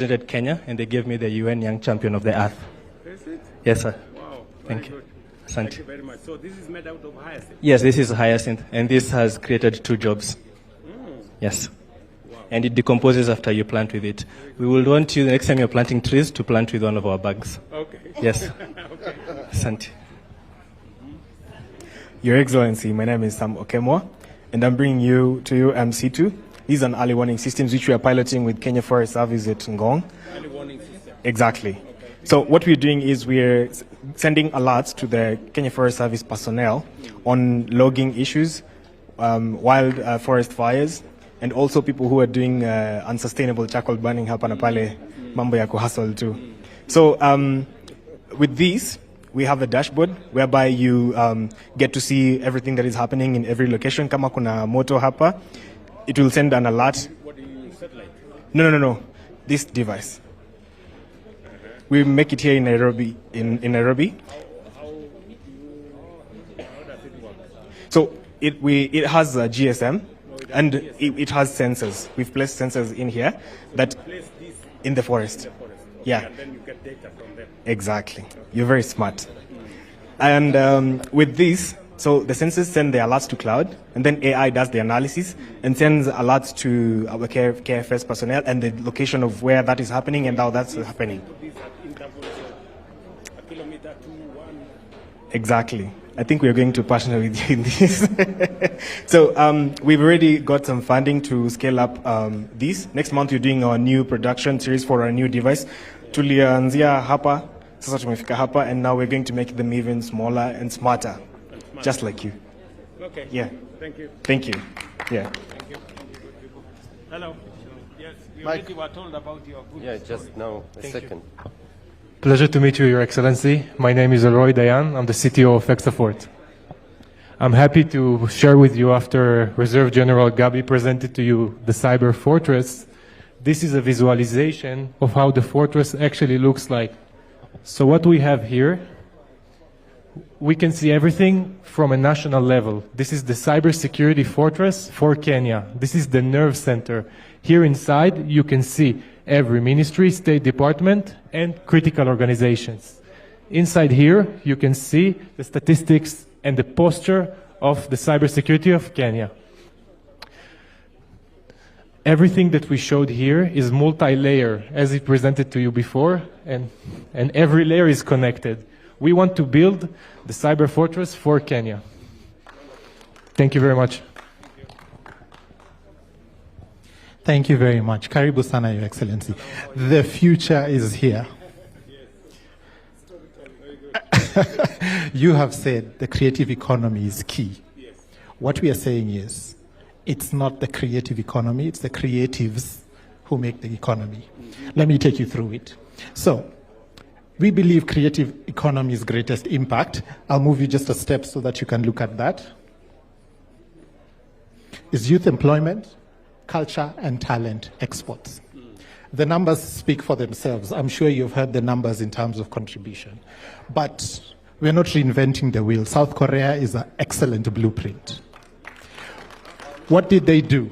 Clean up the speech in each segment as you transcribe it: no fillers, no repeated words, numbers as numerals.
represented Kenya, and they gave me the UN Young Champion of the Earth. Is it? Yes, sir. Wow. Thank you. Good. Asante. Thank you very much. So this is made out of hyacinth? Yes, this is hyacinth, and this has created 2 jobs. Yes. Wow. And it decomposes after you plant with it. We will want you, the next time you're planting trees, to plant with one of our bags. Okay. Yes. Okay. Asante. Your Excellency, my name is Sam Okemwa, and I'm bringing you C2. These are early warning systems which we are piloting with Kenya Forest Service at Ngong. Early warning system. Exactly. So what we're doing is we're sending alerts to the Kenya Forest Service personnel on logging issues, wild forest fires, and also people who are doing unsustainable charcoal burning hapa na pale, mambo ya kuhustle too. So with these, we have a dashboard whereby you get to see everything that is happening in every location. Kama kuna moto hapa, it will send an alert. What do you satellite? No. This device. We make it here in Nairobi. In Nairobi. How does it work? So it has a GSM, and it has sensors. We've placed sensors in here that Place this in the forest. in the forest. Yeah. And then you get data from them. Exactly. You're very smart. And with this, so the sensors send the alerts to cloud, and then AI does the analysis and sends alerts to our KFS personnel and the location of where that is happening and how that's happening. These at intervals of a kilometer to 1. Exactly. I think we're going to partner with you in this. So we've already got some funding to scale up this. Next month, we're doing our new production series for our new device. Tulianzia hapa, sasa tumefika hapa, and now we're going to make them even smaller and smarter, just like you. Okay. Yeah. Thank you. Thank you. Yeah. Thank you. Hello. Yes, we Mike. already were told about your good Yeah, story. just now, a second. Pleasure to meet you, Your Excellency. My name is Elroy Dayan. I'm the CTO of Exafort. I'm happy to share with you, after Reserve General Gabi presented to you the cyber fortress, this is a visualization of how the fortress actually looks like. So what we have here, we can see everything from a national level. This is the cybersecurity fortress for Kenya. This is the nerve center. Here inside, you can see every ministry, State Department, and critical organizations. Inside here, you can see the statistics and the posture of the cybersecurity of Kenya. Everything that we showed here is multi-layer, as it presented to you before, and every layer is connected. We want to build the cyber fortress for Kenya. Thank you very much. Thank you very much. Karibu sana, Your Excellency. The future is here. You have said the creative economy is key. What we are saying is, it's not the creative economy, it's the creatives who make the economy. Let me take you through it. So, we believe creative economy's greatest impact, I'll move you just a step so that you can look at that, is youth employment, culture and talent exports. The numbers speak for themselves. I'm sure you've heard the numbers in terms of contribution. But we're not reinventing the wheel. South Korea is an excellent blueprint. What did they do?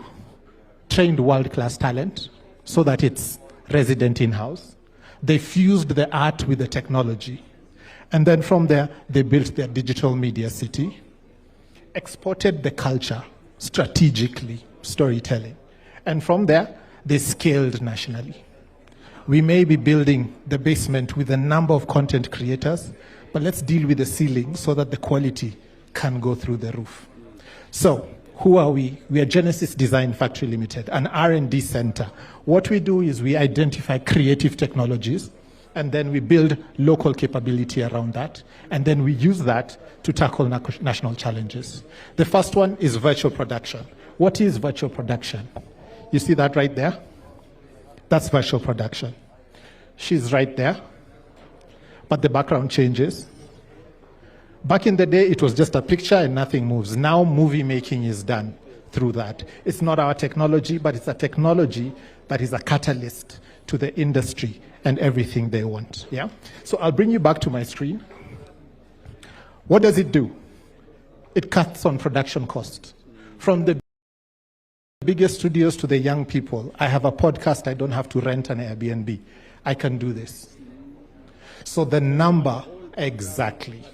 Trained world-class talent so that it's resident in-house. They fused the art with the technology. And then from there, they built their digital media city, exported the culture strategically, storytelling. And from there, they scaled nationally. We may be building the basement with a number of content creators, but let's deal with the ceiling so that the quality can go through the roof. So, who are we? We are Genesis Design Factory Limited, an R&D center. What we do is we identify creative technologies, and then we build local capability around that, and then we use that to tackle national challenges. The first one is virtual production. What is virtual production? You see that right there? That's virtual production. She's right there, but the background changes. Back in the day, it was just a picture and nothing moves. Now movie making is done through that. It's not our technology, but it's a technology that is a catalyst to the industry and everything they want. Yeah? So I'll bring you back to my screen. What does it do? It cuts on production cost. From the biggest studios to the young people. I have a podcast, I don't have to rent an Airbnb. I can do this. So the number, exactly.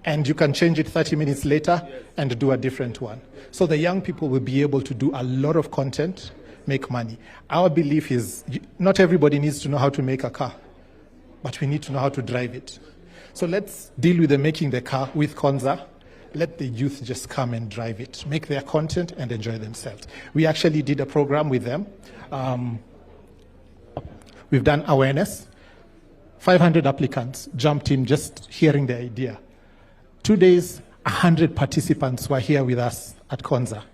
And you can change it 30 minutes later and do a different one. So the young people will be able to do a lot of content, make money. Our belief is not everybody needs to know how to make a car, but we need to know how to drive it. So let's deal with the making the car with Konza. Let the youth just come and drive it, make their content and enjoy themselves. We actually did a program with them. We've done awareness. 500 applicants jumped in just hearing the idea. 2 days, 100 participants were here with us at Konza.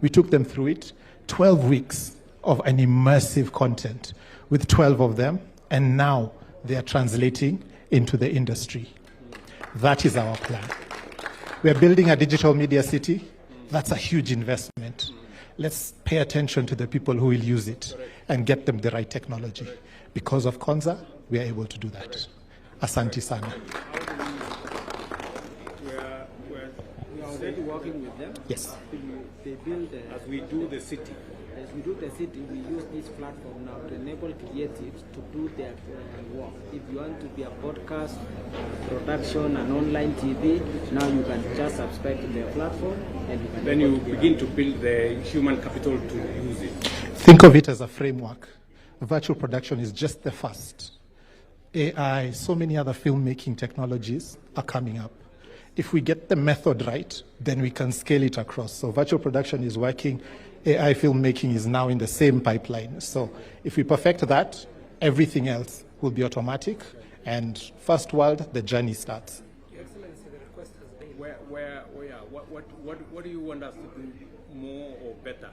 We took them through it, 12 weeks of an immersive content with 12 of them, and now they are translating into the industry. That is our plan. We are building a digital media city. That's a huge investment. Let's pay attention to the people who will use it and get them the right technology. Because of Konza, we are able to do that. Asante sana. We are already working with them. Yes. They build as we do the city. As we do the city, we use this platform now to enable creatives to do their work. If you want to be a podcast, production, and online TV, now you can just subscribe to their platform and you can. Then you begin to build the human capital to use it. Think of it as a framework. Virtual production is just the first. AI, so many other filmmaking technologies are coming up. If we get the method right, then we can scale it across. So virtual production is working. AI filmmaking is now in the same pipeline. So if we perfect that, everything else will be automatic. And first world, the journey starts. Your Excellency, the request has been what do you want us to do more or better?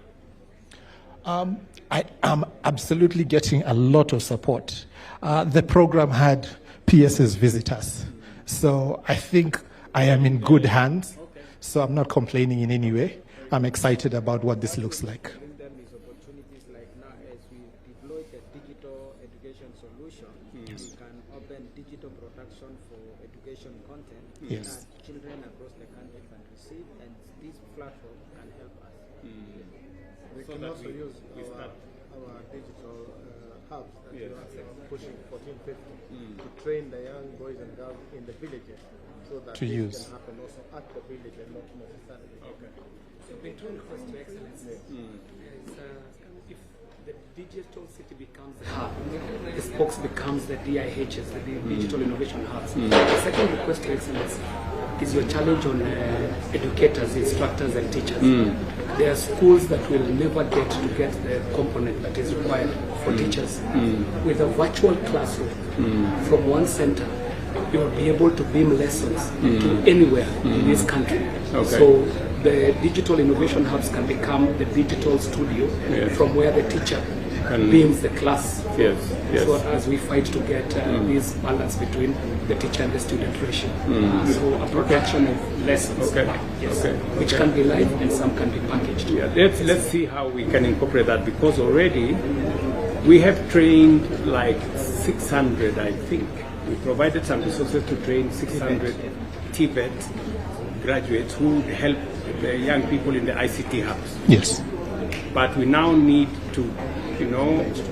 I am absolutely getting a lot of support. The program had PSs visit us. So I think I am in good hands. So I'm not complaining in any way. I'm excited about what this looks like. There is opportunities like now as we deploy the digital education solution, we can open digital production for education content Yes. that children across the country can receive, and this platform can help us. We can also use our digital hubs that you are pushing 1450 to train the young boys and girls in the villages so that To this use. can happen also at the village and not necessarily. Okay. So between request to Excellency, if the digital city becomes the hub, the spokes becomes the DIHs, the digital innovation hubs. The second request to Excellency is your challenge on educators, instructors and teachers. There are schools that will never get the component that is required for teachers. With a virtual classroom from one center, you will be able to beam lessons to anywhere in this country. So the digital innovation hubs can become the digital studio from where the teacher beams the class. So as we fight to get this balance between the teacher and the student ratio. So a production of lessons, which can be live and some can be packaged. Let's see how we can incorporate that, because already we have trained like 600, I think. We provided some resources to train 600 TVET graduates who would help the young people in the ICT hubs. Yes. But we now need to,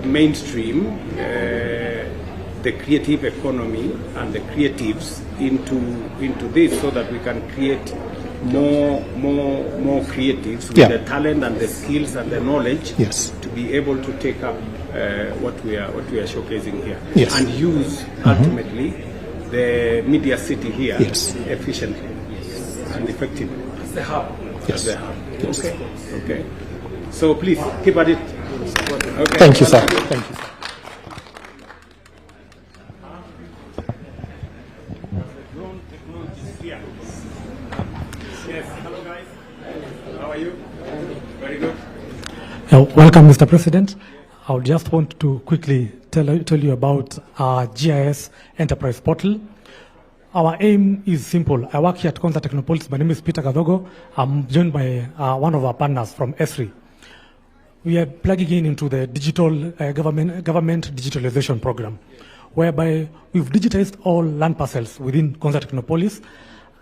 mainstream the creative economy and the creatives into this, so that we can create more creatives with the talent and the skills and the knowledge to be able to take up what we are showcasing here and use ultimately the media city here efficiently and effectively. It's the hub. As the hub. Okay. So please keep at it. Okay. Thank you, sir. Thank you, sir. Yes. Hello, guys. How are you? Very good. Welcome, Mr. President. I would just want to quickly tell you about our GIS Enterprise Portal. Our aim is simple. I work here at Konza Technopolis. My name is Peter Gadogo. I'm joined by one of our partners from ESRI. We are plugging into the digital government digitalization program, whereby we've digitized all land parcels within Konza Technopolis,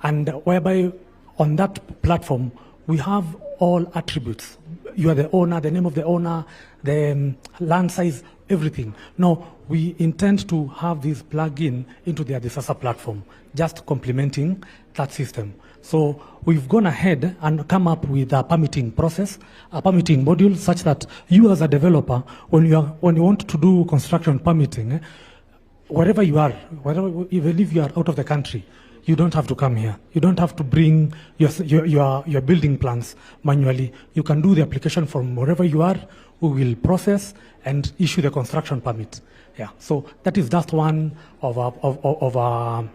and whereby on that platform we have all attributes. You are the owner, the name of the owner, the land size, everything. No, we intend to have this plug-in into the Adisasa platform, just complementing that system. So we've gone ahead and come up with a permitting process, a permitting module, such that you as a developer, when you want to do construction permitting, wherever you are, even if you are out of the country, you don't have to come here. You don't have to bring your building plans manually. You can do the application from wherever you are. We will process and issue the construction permit. Yeah, so that is just one of our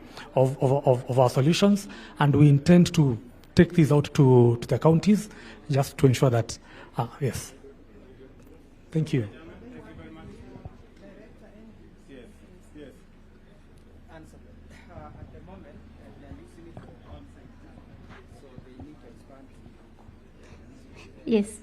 solutions, and we intend to take these out to the counties just to ensure that, yes. Thank you. Yes.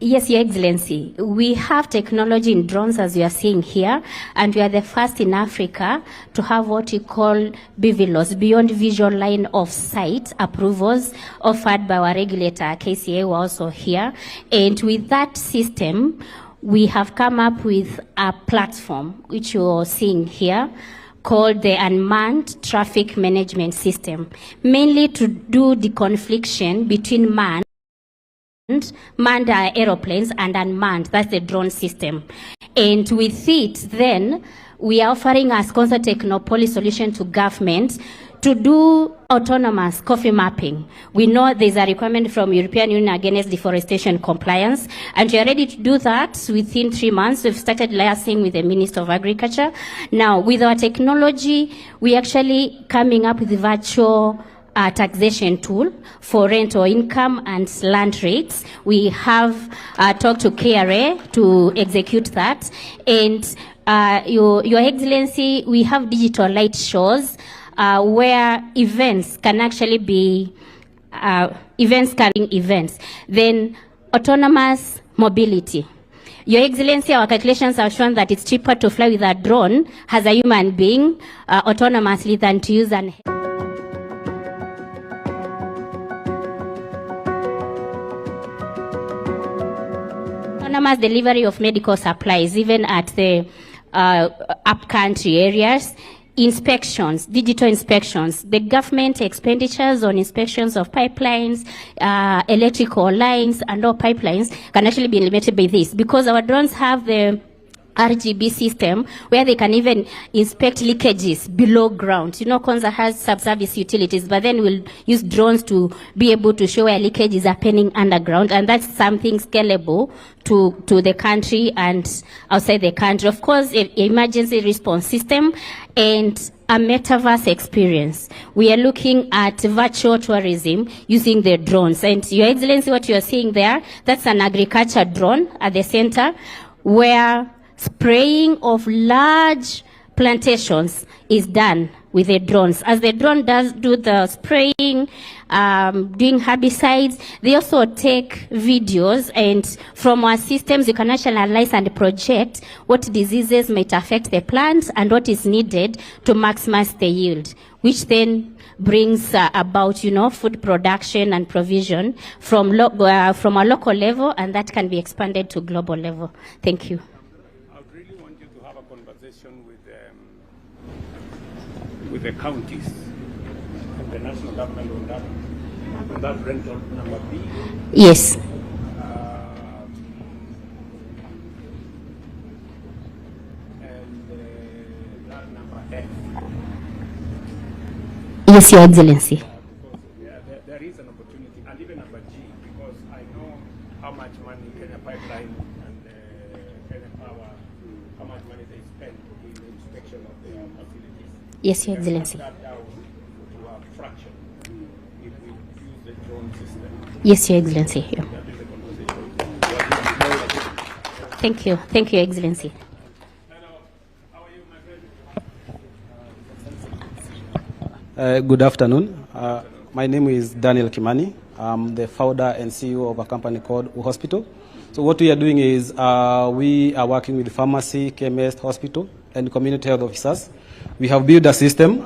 Yes, Your Excellency. We have technology in drones, as you are seeing here, and we are the first in Africa to have what we call BVLOS, Beyond Visual Line of Sight approvals offered by our regulator, KCA, who are also here. And with that system, we have come up with a platform, which you are seeing here, called the Unmanned Traffic Management System, mainly to do the confliction between manned aeroplanes and unmanned, that's the drone system. And with it, then, we are offering as Konza Technopolis solution to government to do autonomous coffee mapping. We know there's a requirement from European Union against deforestation compliance, and we are ready to do that within 3 months. We've started liaising with the Minister of Agriculture. Now, with our technology, we actually coming up with virtual taxation tool for rental income and land rates. We have talked to KRA to execute that. And Your Excellency, we have digital light shows where events can actually be events. Then autonomous mobility. Your Excellency, our calculations have shown that it's cheaper to fly with a drone as a human being autonomously than to use an autonomous delivery of medical supplies, even at the up-country areas. Inspections, digital inspections, the government expenditures on inspections of pipelines, electrical lines, and all pipelines can actually be limited by this, because our drones have the RGB system where they can even inspect leakages below ground. You know, Konza has subsurface utilities, but then we'll use drones to be able to show where leakage is happening underground, and that's something scalable to the country and outside the country. Of course, an emergency response system and a metaverse experience. We are looking at virtual tourism using the drones. And Your Excellency, what you are seeing there, that's an agriculture drone at the center, where spraying of large plantations is done with the drones. As the drone does do the spraying, doing herbicides, they also take videos, and from our systems you can actually analyze and project what diseases might affect the plants and what is needed to maximize the yield, which then brings about, you know, food production and provision from a local level, and that can be expanded to global level. Thank you. With the counties and the national government on that rental number B. Yes. And that number F. Yes, Your Excellency. There is an opportunity, and even number G, because I know how much money Kenya Pipeline and Kenya Power, how much money they spend in the inspection of their facilities. Yes, Your Excellency. Yes, Your Excellency. Yeah. Thank you. Thank you, Your Excellency. Good afternoon. My name is Daniel Kimani. I'm the founder and CEO of a company called Hospital. So what we are doing is we are working with pharmacy, chemist, hospital, and community health officers. We have built a system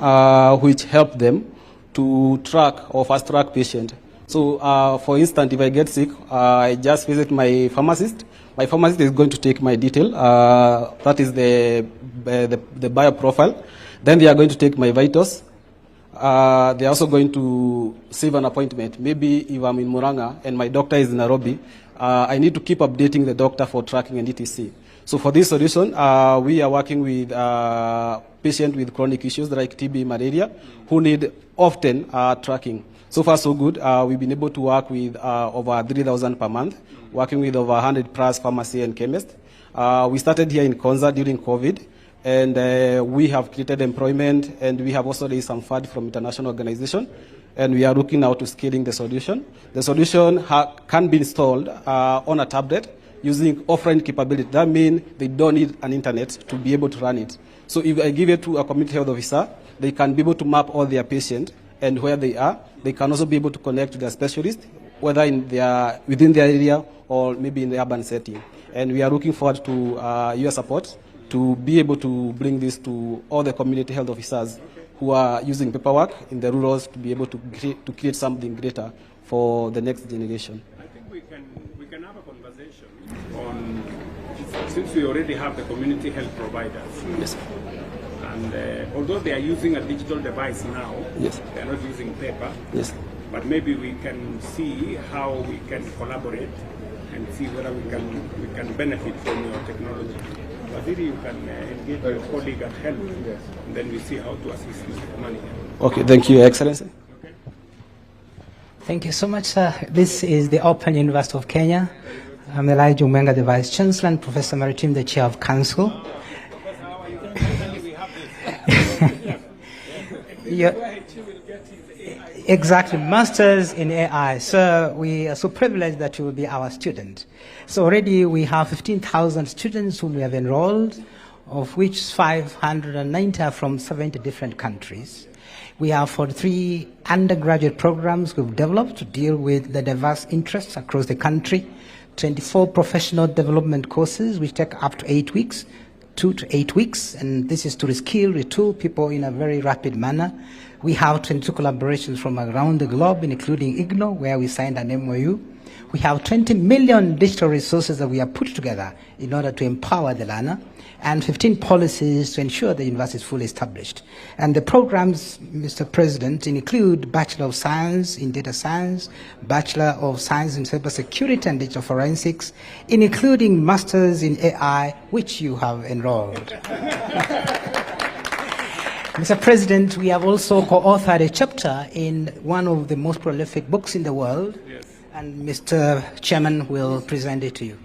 which helps them to track or fast track patients So, for instance, if I get sick, I just visit my pharmacist. My pharmacist is going to take my detail. That is the bio profile. Then they are going to take my vitals. They are also going to save an appointment. Maybe if I'm in Muranga and my doctor is in Nairobi, I need to keep updating the doctor for tracking and etc. So for this solution, we are working with patients with chronic issues like TB, malaria, who need often tracking. So far, so good. We've been able to work with over 3,000 per month, working with over 100 plus pharmacy and chemists. We started here in Konza during COVID, and we have created employment, and we have also raised some fund from international organization, and we are looking now to scaling the solution. The solution can be installed on a tablet using offline capability. That means they don't need an internet to be able to run it. So if I give it to a community health officer, they can be able to map all their patients and where they are. They can also be able to connect to their specialist, whether within their area or maybe in the urban setting. And we are looking forward to your support to be able to bring this to all the community health officers who are using paperwork in the rurals to be able to create something greater for the next generation. I think we can have a conversation on, since we already have the community health providers. Yes. And although they are using a digital device now, yes, they are not using paper. Yes. But maybe we can see how we can collaborate and see whether we can benefit from your technology. Waziri, you can engage your colleague at help, and then we see how to assist you with money. Okay, thank you, Excellency. Okay. Thank you so much, sir. This is the Open University of Kenya. I'm Elijah Umenga, the Vice Chancellor, and Professor Maritim, the Chair of Council. Exactly, Masters in AI. So we are so privileged that you will be our student. So already we have 15,000 students whom we have enrolled, of which 590 are from 70 different countries. We have 43 undergraduate programs we've developed to deal with the diverse interests across the country, 24 professional development courses which take up to 8 weeks, 2 to 8 weeks, and this is to reskill, retool people in a very rapid manner. We have 22 collaborations from around the globe, including IGNO, where we signed an MOU. We have 20 million digital resources that we have put together in order to empower the learner, and 15 policies to ensure the university is fully established. And the programs, Mr. President, include Bachelor of Science in Data Science, Bachelor of Science in Cybersecurity and Digital Forensics, including Masters in AI, which you have enrolled. Mr. President, we have also co-authored a chapter in one of the most prolific books in the world, yes, and Mr. Chairman will present it to you.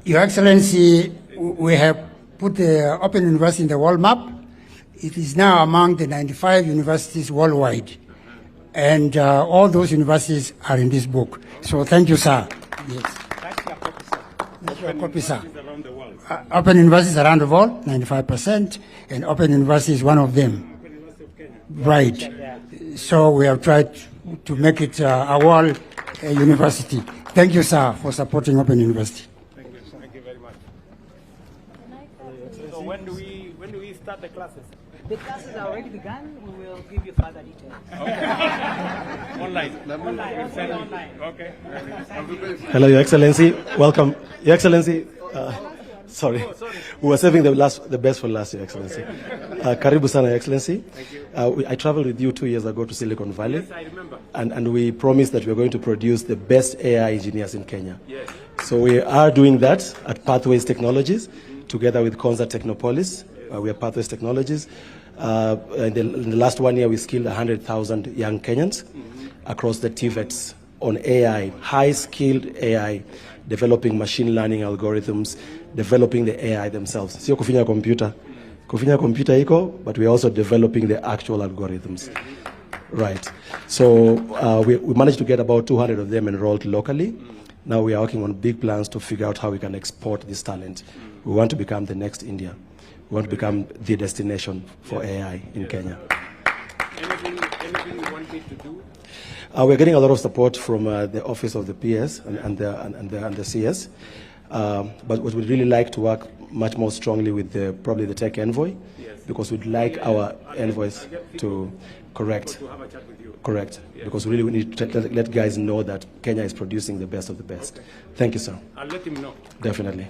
Your Excellency, we have put the Open University in the world map. It is now among the 95 universities worldwide, and all those universities are in this book. So thank you, sir. Yes. That's your copy, sir. Open universities around the world, 95%, and Open University is one of them. Open University of Kenya. Right. Yeah. So we have tried to make it a world university. Thank you, sir, for supporting Open University. Thank you. Thank you very much. So when do we start the classes? The classes are already begun. We will give you further details. Okay. Online. Online. Okay. Hello, Your Excellency. Welcome. Your Excellency. Sorry. We were saving the best for last, Your Excellency. Karibu sana, Your Excellency. Thank you. I traveled with you 2 years ago to Silicon Valley. Yes, I remember. And we promised that we are going to produce the best AI engineers in Kenya. Yes. So we are doing that at Pathways Technologies, together with Konza Technopolis. We are Pathways Technologies. In the last 1 year, we skilled 100,000 young Kenyans across the TVETs on AI, high-skilled AI, developing machine learning algorithms, developing the AI themselves. Sio kufinya computer. Kufinya computer iko, but we're also developing the actual algorithms. Right. So we managed to get about 200 of them enrolled locally. Now we are working on big plans to figure out how we can export this talent. We want to become the next India. We want to become the destination for AI in Kenya. Anything you want me to do? We're getting a lot of support from the Office of the PS and the CS. But what we'd really like to work much more strongly with probably the tech envoy, because we'd like our envoys to correct. Correct, because really we need to let guys know that Kenya is producing the best of the best. Thank you, sir. I'll let him know. Definitely.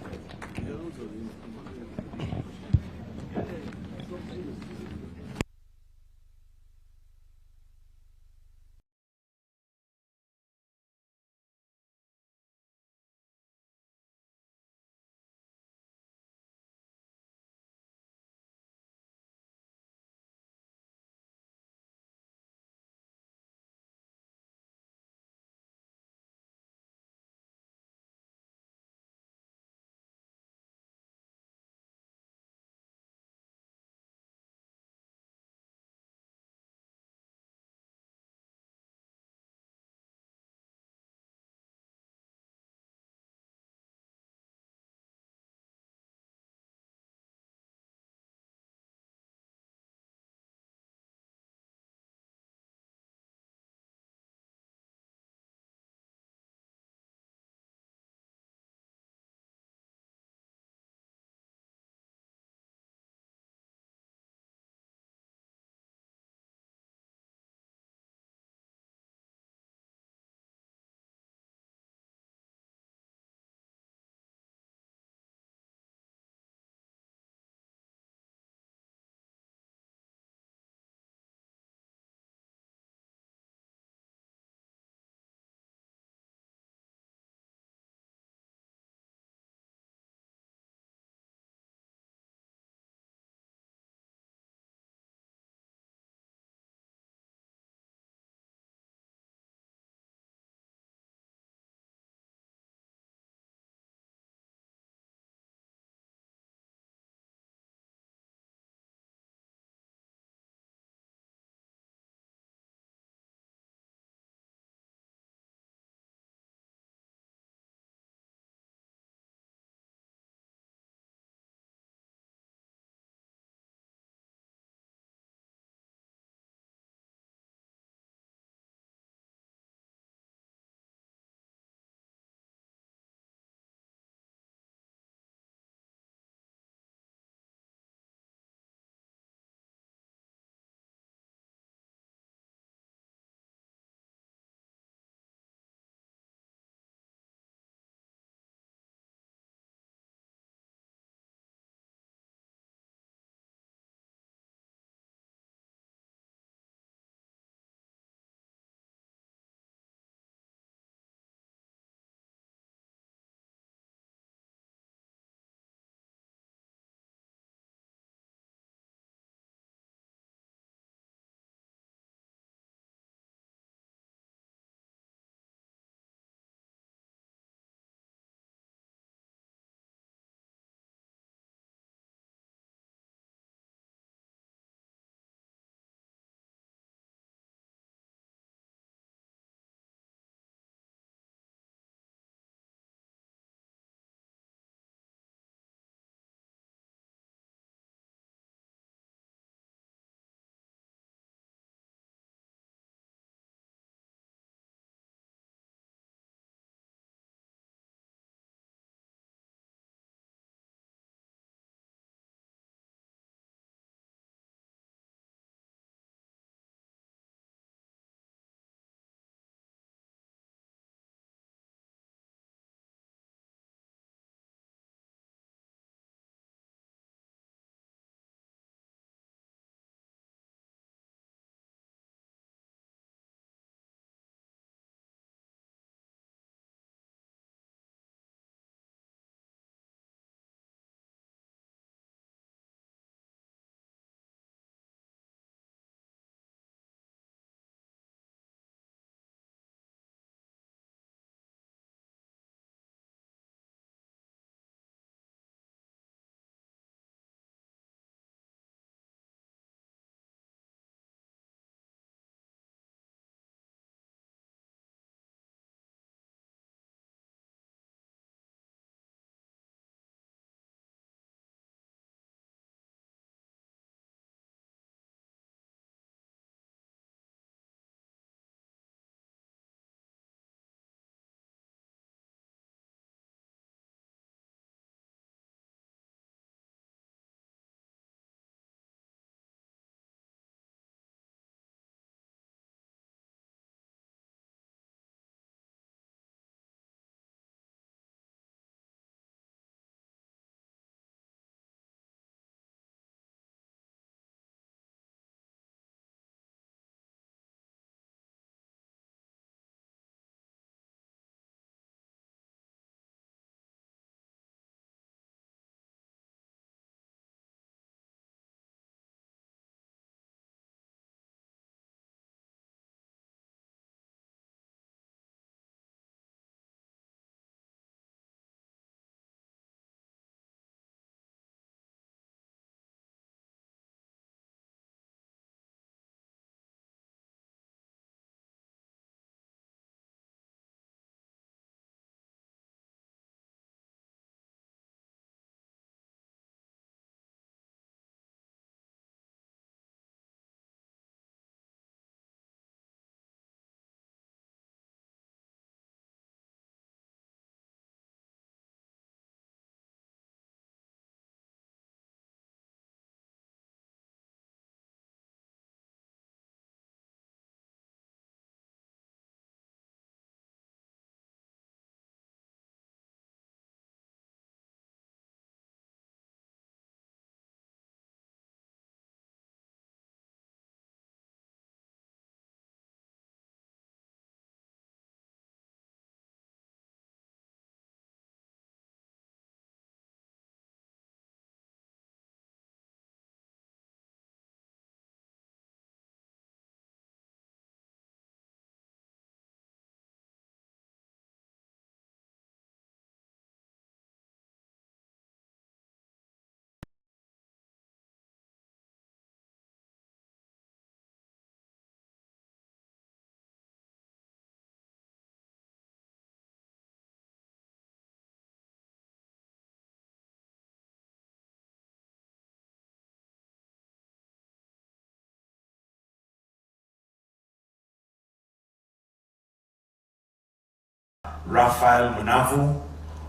Raphael Munavu,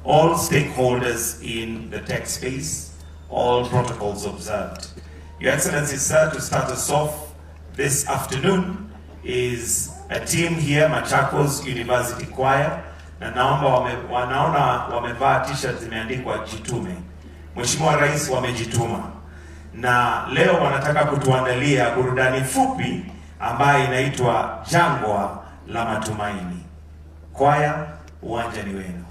all stakeholders in the tech space, all protocols observed. Your Excellency, sir, to start us off this afternoon is a team here, Machakos University Choir, na naomba wanaona wamevaa t-shirt zimeandikwa jitume. Mheshimiwa Rais wamejituma. Na leo wanataka kutuandalia burudani fupi ambayo inaitwa Jangwa la Matumaini. Kwaya, uwanja ni wenu.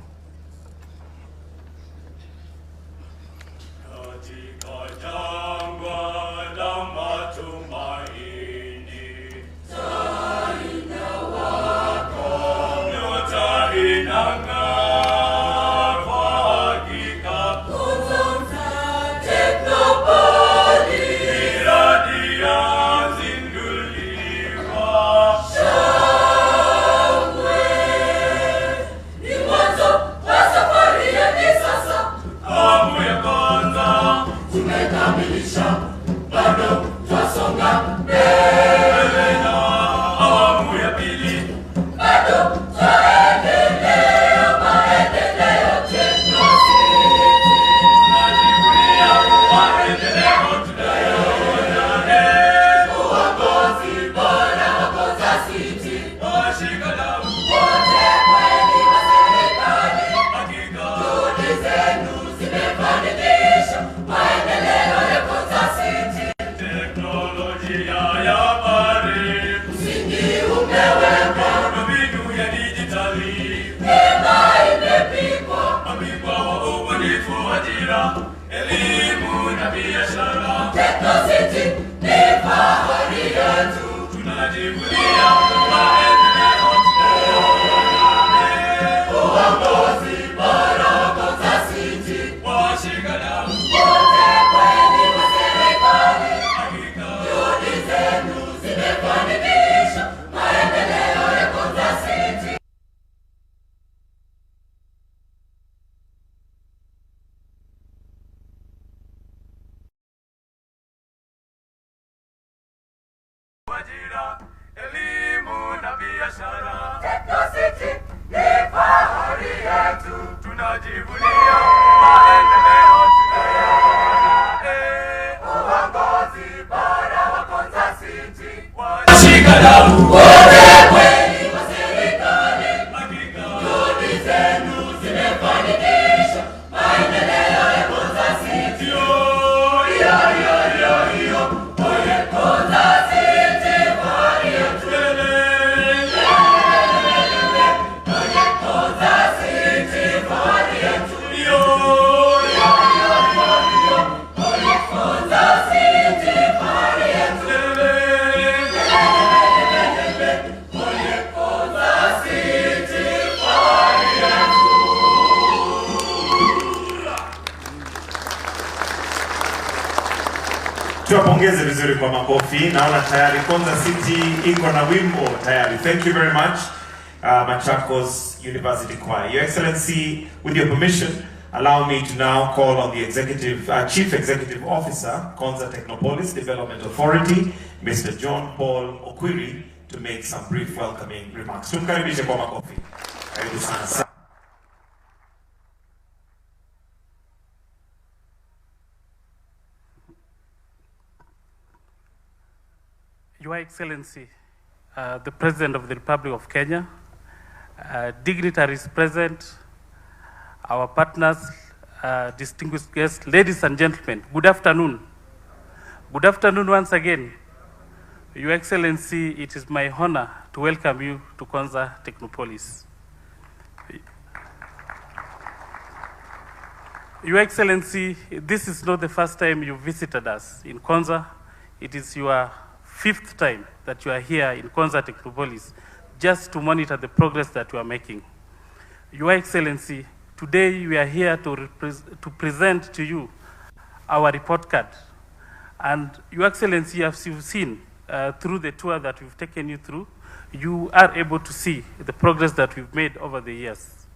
Tuwapongeze vizuri kwa makofi. Naona tayari Konza City iko na wimbo tayari. Thank you very much, Machakos University Choir. Your Excellency, with your permission, allow me to now call on the Chief Executive Officer, Konza Technopolis Development Authority, Mr. John Paul Okwiri, to make some brief welcoming remarks. Tumkaribishe kwa makofi. Karibu sana. Your Excellency, the President of the Republic of Kenya, dignitaries present, our partners, distinguished guests, ladies and gentlemen, good afternoon. Good afternoon once again. Your Excellency, it is my honor to welcome you to Konza Technopolis. Your Excellency, this is not the first time you visited us in Konza. It is your 5th time that you are here in Konza Technopolis just to monitor the progress that you are making. Your Excellency, today we are here to present to you our report card. And Your Excellency, as you've seen through the tour that we've taken you through, you are able to see the progress that we've made over the years.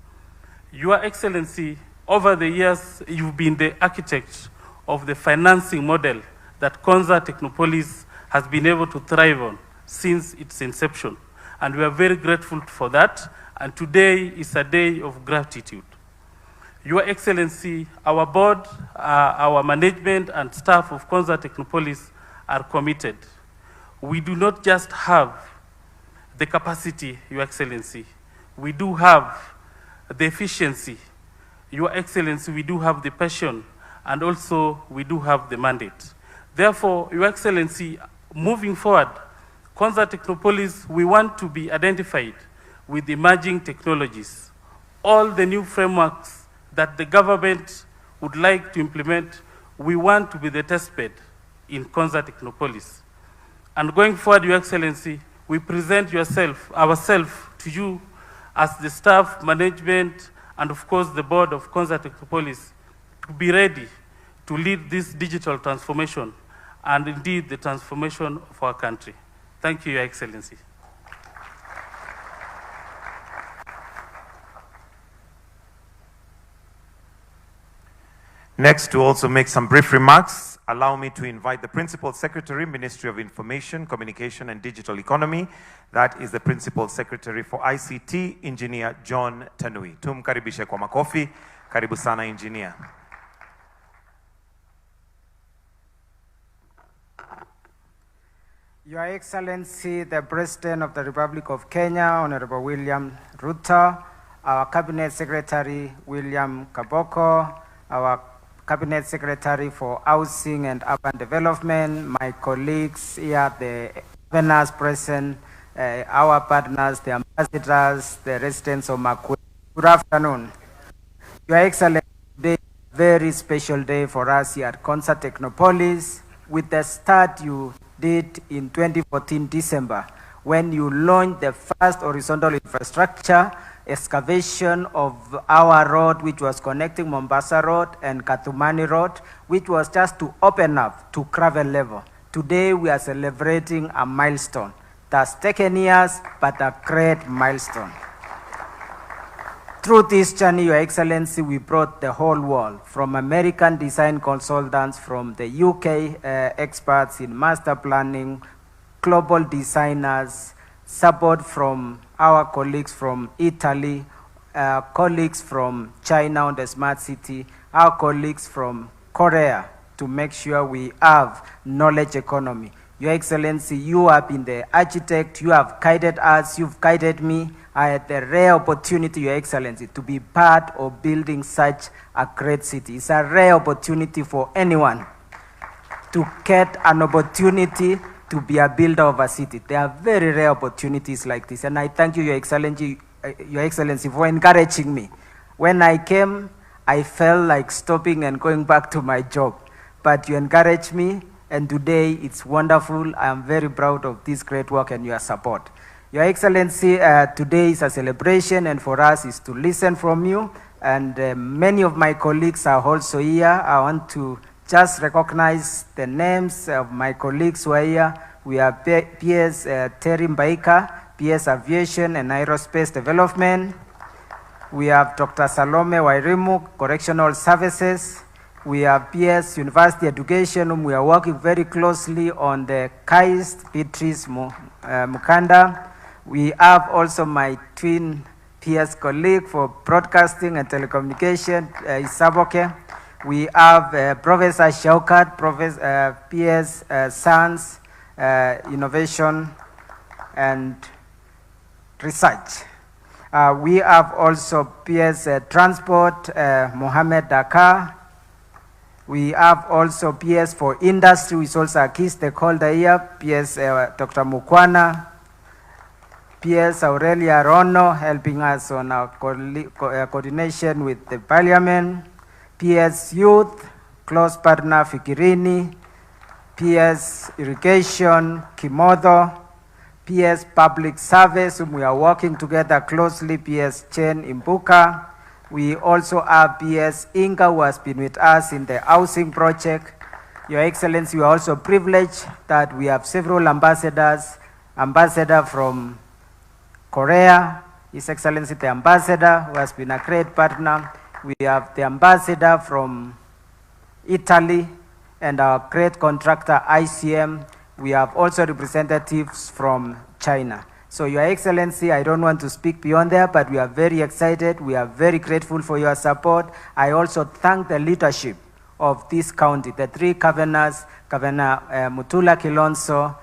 Your Excellency, over the years, you've been the architect of the financing model that Konza Technopolis has been able to thrive on since its inception. And we are very grateful for that. And today is a day of gratitude. Your Excellency, our board, our management and staff of Konza Technopolis are committed. We do not just have the capacity, Your Excellency. We do have the efficiency. Your Excellency, we do have the passion, and also we do have the mandate. Therefore, Your Excellency, moving forward, Konza Technopolis, we want to be identified with emerging technologies. All the new frameworks that the government would like to implement, we want to be the testbed in Konza Technopolis. And going forward, Your Excellency, we present ourselves to you as the staff, management, and of course the board of Konza Technopolis to be ready to lead this digital transformation and indeed the transformation of our country. Thank you, Your Excellency. Next, to also make some brief remarks, allow me to invite the Principal Secretary, Ministry of Information, Communication and Digital Economy. That is the Principal Secretary for ICT, Engineer John Tanui. Tumkaribishe kwa makofi. Karibu sana, Engineer. Your Excellency, the President of the Republic of Kenya, Honorable William Ruto, our Cabinet Secretary, William Kaboko, our Cabinet Secretary for Housing and Urban Development, my colleagues here, the governors present, our partners, the ambassadors, the residents of makwiny. Good afternoon. Your Excellency, today is a very special day for us here at Konza Technopolis, with the start you did in 2014 December, when you launched the first horizontal infrastructure excavation of our road, which was connecting Mombasa Road and Kathumani Road, which was just to open up to gravel level. Today we are celebrating a milestone that's taken years, but a great milestone. Through this journey, Your Excellency, we brought the whole world, from American design consultants, from the UK experts in master planning, global designers, support from our colleagues from Italy, colleagues from China on the smart city, our colleagues from Korea, to make sure we have knowledge economy. Your Excellency, you have been the architect, you have guided us, you've guided me. I had the rare opportunity, Your Excellency, to be part of building such a great city. It's a rare opportunity for anyone to get an opportunity to be a builder of a city. There are very rare opportunities like this, and I thank you, Your Excellency, for encouraging me. When I came, I felt like stopping and going back to my job, but you encouraged me, and today it's wonderful. I am very proud of this great work and your support. Your Excellency, today is a celebration, and for us is to listen from you, and many of my colleagues are also here. I want to just recognize the names of my colleagues who are here. We have PS Terry Mbaika, PS Aviation and Aerospace Development. We have Dr. Salome Wairimu, Correctional Services. We have PS University Education, whom we are working very closely on the KAIST, Beatrice Mukanda. We have also my twin PS colleague for Broadcasting and Telecommunication, Isaboke. We have Professor Shaukat, PS Science, Innovation and Research. We have also PS Transport, Mohammed Dakar. We have also PS for Industry, which is also a key stakeholder here, PS Dr. Mukwana, PS Aurelia Rono, helping us on our coordination with the Parliament, PS Youth, close partner Fikirini, PS Irrigation, Kimodo, PS Public Service, whom we are working together closely, PS Chen Imbuka. We also have PS Inga, who has been with us in the housing project. Your Excellency, we are also privileged that we have several ambassadors, ambassador from Korea, His Excellency the Ambassador, who has been a great partner. We have the ambassador from Italy and our great contractor ICM. We have also representatives from China. So, Your Excellency, I don't want to speak beyond there, but we are very excited. We are very grateful for your support. I also thank the leadership of this county, the three governors, Governor Mutula Kilonzo,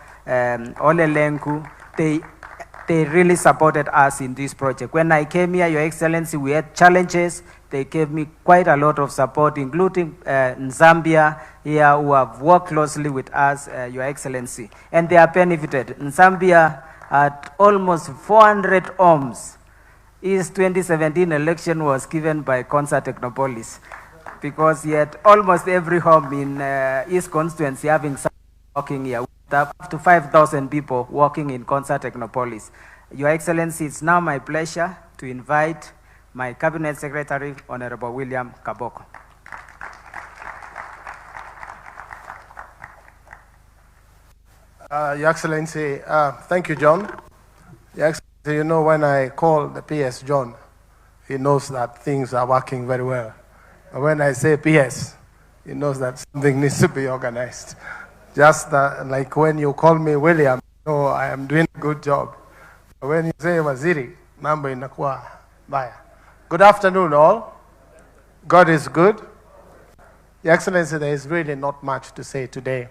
Ole Lenku. They really supported us in this project. When I came here, Your Excellency, we had challenges. They gave me quite a lot of support, including Zambia here, who have worked closely with us, Your Excellency. And they are benefited. In Zambia, at almost 400 homes, his 2017 election was given by Konza Technopolis, because he had almost every home in his constituency having someone working here, with up to 5,000 people working in Konza Technopolis. Your Excellency, it's now my pleasure to invite my Cabinet Secretary, Honorable William Kaboko. Your Excellency, thank you, John. Your Excellency, you know, when I call the PS John, he knows that things are working very well. And when I say PS, he knows that something needs to be organized. Just like when you call me William, you know I am doing a good job. When you say Waziri, mambo inakuwa baya. Good afternoon, all. God is good. Your Excellency, there is really not much to say today.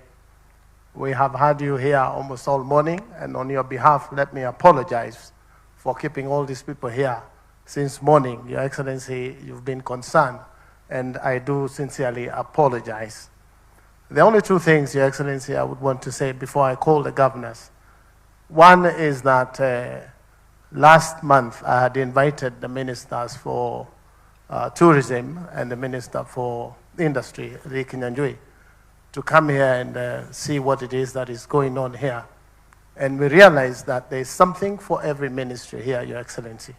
We have had you here almost all morning, and on your behalf, let me apologize for keeping all these people here since morning. Your Excellency, you've been concerned, and I do sincerely apologize. The only two things, Your Excellency, I would want to say before I call the governors. One is that last month I had invited the ministers for tourism and the minister for industry, kenyanYoutuber, to come here and see what it is that is going on here. And we realized that there is something for every ministry here, Your Excellency.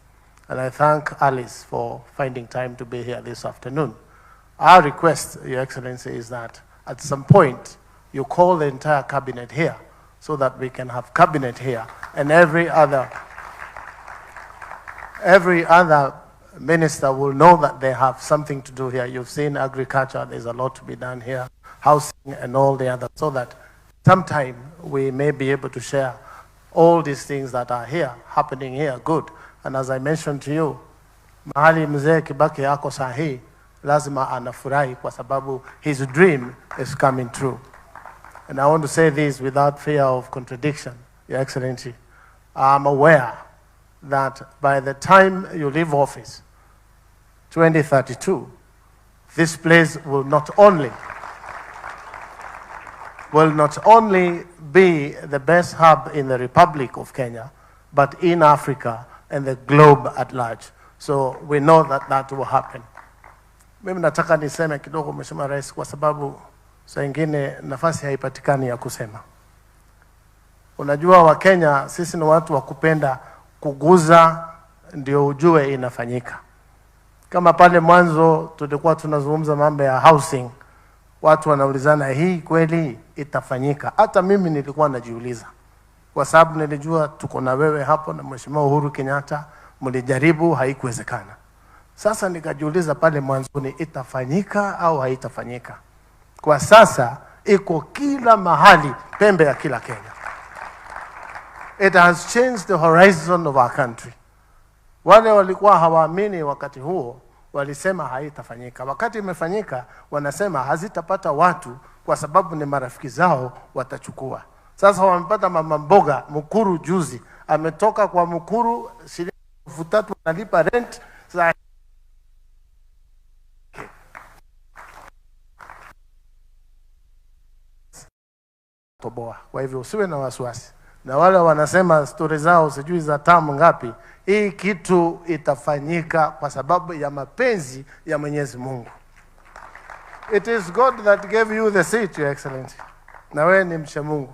And I thank Alice for finding time to be here this afternoon. Our request, Your Excellency, is that at some point you call the entire cabinet here so that we can have cabinet here, and every other minister will know that they have something to do here. You've seen agriculture, there's a lot to be done here, housing and all the others, so that sometime we may be able to share all these things that are here, happening here, good. And as I mentioned to you, mahali mzee Kibaki yako sahi, lazima anafurahi kwa sababu his dream is coming true. And I want to say this without fear of contradiction, Your Excellency. I'm aware that by the time you leave office, 2032, this place will not only be the best hub in the Republic of Kenya, but in Africa and the globe at large. So we know that that will happen. Mimi nataka niseme kidogo Mheshimiwa Rais, kwa sababu saa ingine nafasi haipatikani ya kusema. Unajua wa Kenya sisi ni watu wa kupenda kuguza ndio ujue inafanyika. Kama pale mwanzo tulikuwa tunazungumza mambo ya housing, watu wanaulizana hii kweli itafanyika. Hata mimi nilikuwa najiuliza, kwa sababu nilijua tuko na wewe hapo na Mheshimiwa Uhuru Kenyatta, mlijaribu, haikuwezekana. Sasa nikajiuliza pale mwanzoni, itafanyika au haitafanyika? Kwa sasa iko kila mahali, pembe ya kila Kenya. It has changed the horizon of our country. Wale walikuwa hawaamini wakati huo walisema haitafanyika. Wakati imefanyika wanasema hazitapata watu kwa sababu ni marafiki zao watachukua. Sasa wamepata mama mboga Mukuru juzi, ametoka kwa Mukuru shilingi 3,000 analipa rent. Sasa toboa. Kwa hivyo usiwe na wasiwasi. Na wale wanasema story zao sijui za tamu ngapi, hii kitu itafanyika kwa sababu ya mapenzi ya Mwenyezi Mungu. It is God that gave you the seat, Your Excellency. Na wewe ni mcha Mungu.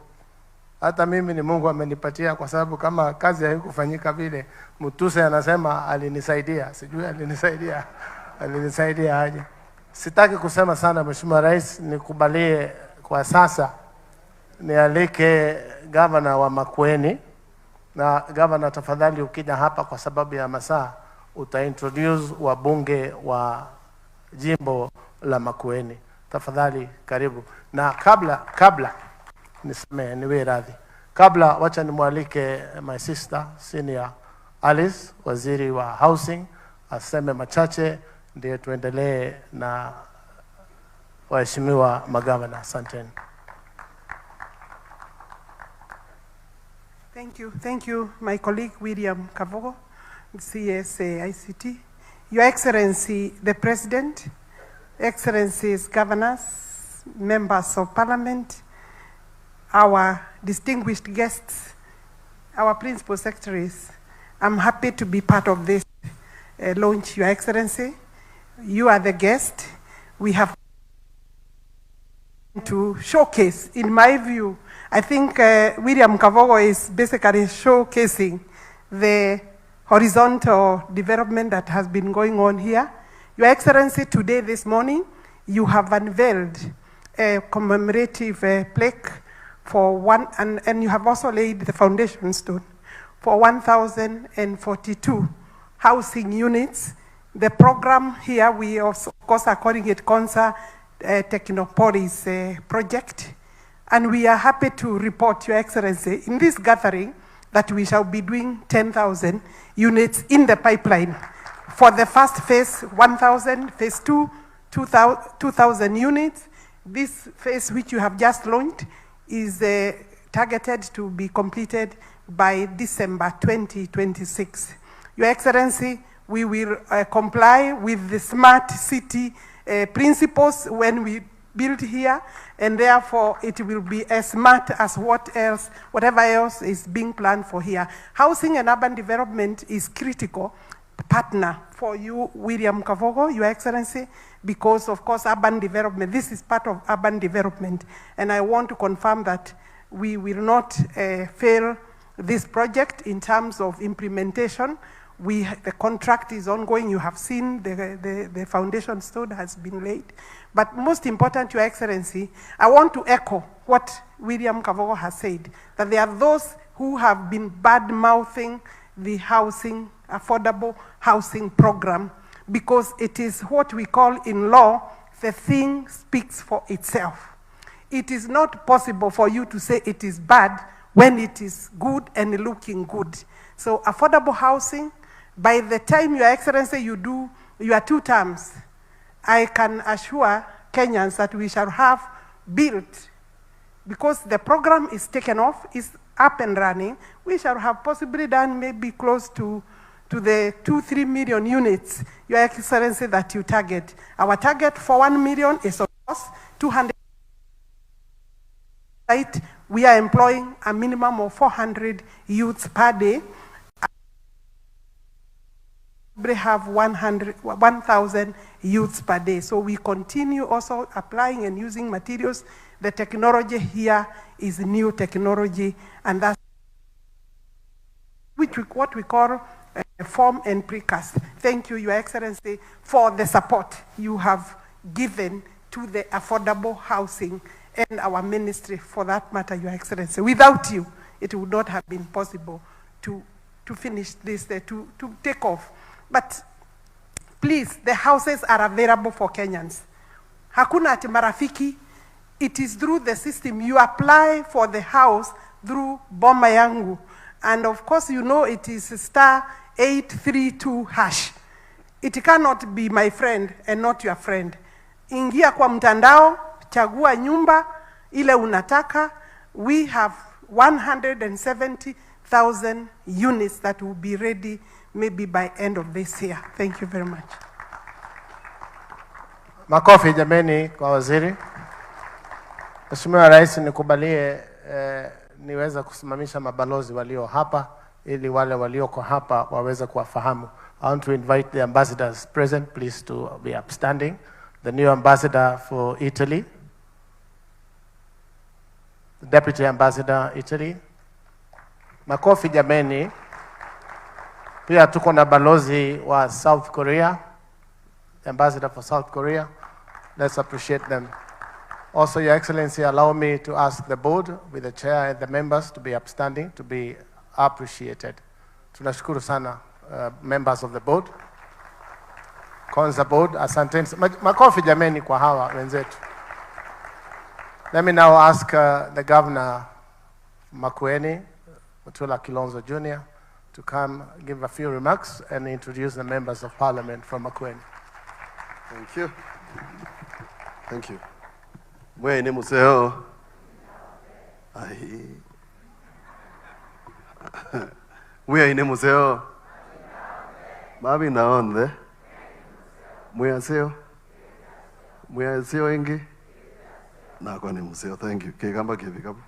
Hata mimi ni Mungu amenipatia, kwa sababu kama kazi haikufanyika vile, Mutuse anasema alinisaidia. Sijui alinisaidia aje. Sitaki kusema sana Mheshimiwa Rais, nikubalie kwa sasa nialike gavana wa Makwiny. Na gavana, tafadhali ukija hapa kwa sababu ya masaa, utaintroduce wabunge wa jimbo la Makwiny. Tafadhali karibu. Na kabla niwe radhi, Kabla wacha nimwalike my sister senior Alice, waziri wa housing, aseme machache ndio tuendelee na waheshimiwa magavana. Asanteni. Thank you, my colleague William Kavogo, CSA ICT. Your Excellency, the President, Excellencies, Governors, Members of Parliament, our distinguished guests, our Principal Secretaries, I'm happy to be part of this launch, Your Excellency. You are the guest. We have to showcase, in my view, I think William Kavogo is basically showcasing the horizontal development that has been going on here. Your Excellency, today, this morning, you have unveiled a commemorative plaque for and you have also laid the foundation stone for 1,042 housing units. The program here, we of course are calling it Konza Technopolis project. And we are happy to report, Your Excellency, in this gathering that we shall be doing 10,000 units in the pipeline. For the first phase, 1,000, phase 2, 2,000 units. This phase which you have just launched is targeted to be completed by December 2026. Your Excellency, we will comply with the smart city principles when we build here, and therefore it will be as smart as whatever else is being planned for here. Housing and urban development is critical partner for you, William Kavogo, Your Excellency, because of course urban development, this is part of urban development, and I want to confirm that we will not fail this project in terms of implementation. The contract is ongoing. You have seen the foundation stone has been laid. But most important, Your Excellency, I want to echo what William Kavogo has said, that there are those who have been bad-mouthing the housing, affordable housing program, because it is what we call in law, the thing speaks for itself. It is not possible for you to say it is bad when it is good and looking good. So affordable housing, by the time, Your Excellency, you do your 2 terms, I can assure Kenyans that we shall have built, because the program is taken off, is up and running, we shall have possibly done maybe close to the 2-3 million units, Your Excellency, that you target. Our target for 1 million is of course 200. We are employing a minimum of 400 youths per day. We have 1,000 youths per day. So we continue also applying and using materials. The technology here is new technology, and that's what we call form and precast. Thank you, Your Excellency, for the support you have given to the affordable housing and our ministry, for that matter, Your Excellency. Without you, it would not have been possible to finish this, to take off. But please, the houses are available for Kenyans. Hakuna ati marafiki. It is through the system. You apply for the house through Boma Yangu. And of course, you know it is *832#. It cannot be my friend and not your friend. Ingia kwa mtandao, chagua nyumba, ile unataka. We have 170,000 units that will be ready maybe by end of this year. Thank you very much. Makofi jameni kwa waziri. Mheshimiwa Rais, nikubalie niweza kusimamisha mabalozi walio hapa ili wale walioko hapa waweze kuwafahamu. I want to invite the ambassadors present, please, to be upstanding. The new ambassador for Italy, the deputy ambassador Italy. Makofi jameni. Pia tuko na balozi wa South Korea, the ambassador for South Korea. Let's appreciate them. Also, Your Excellency, allow me to ask the board, with the chair and the members, to be upstanding, to be appreciated. Tunashukuru sana, members of the board. Konza board, asanteni. Makofi jameni kwa hawa wenzetu. Let me now ask the governor Makwiny, Mutula Kilonzo Jr., to come give a few remarks and introduce the members of parliament from Makwiny. Thank you. Thank you. Mwene museo. Mwene museo. Mabi naonde. Mwaseo. Mwaseo ingi. Nakwani museo. Thank you. Kegamba kebikabu.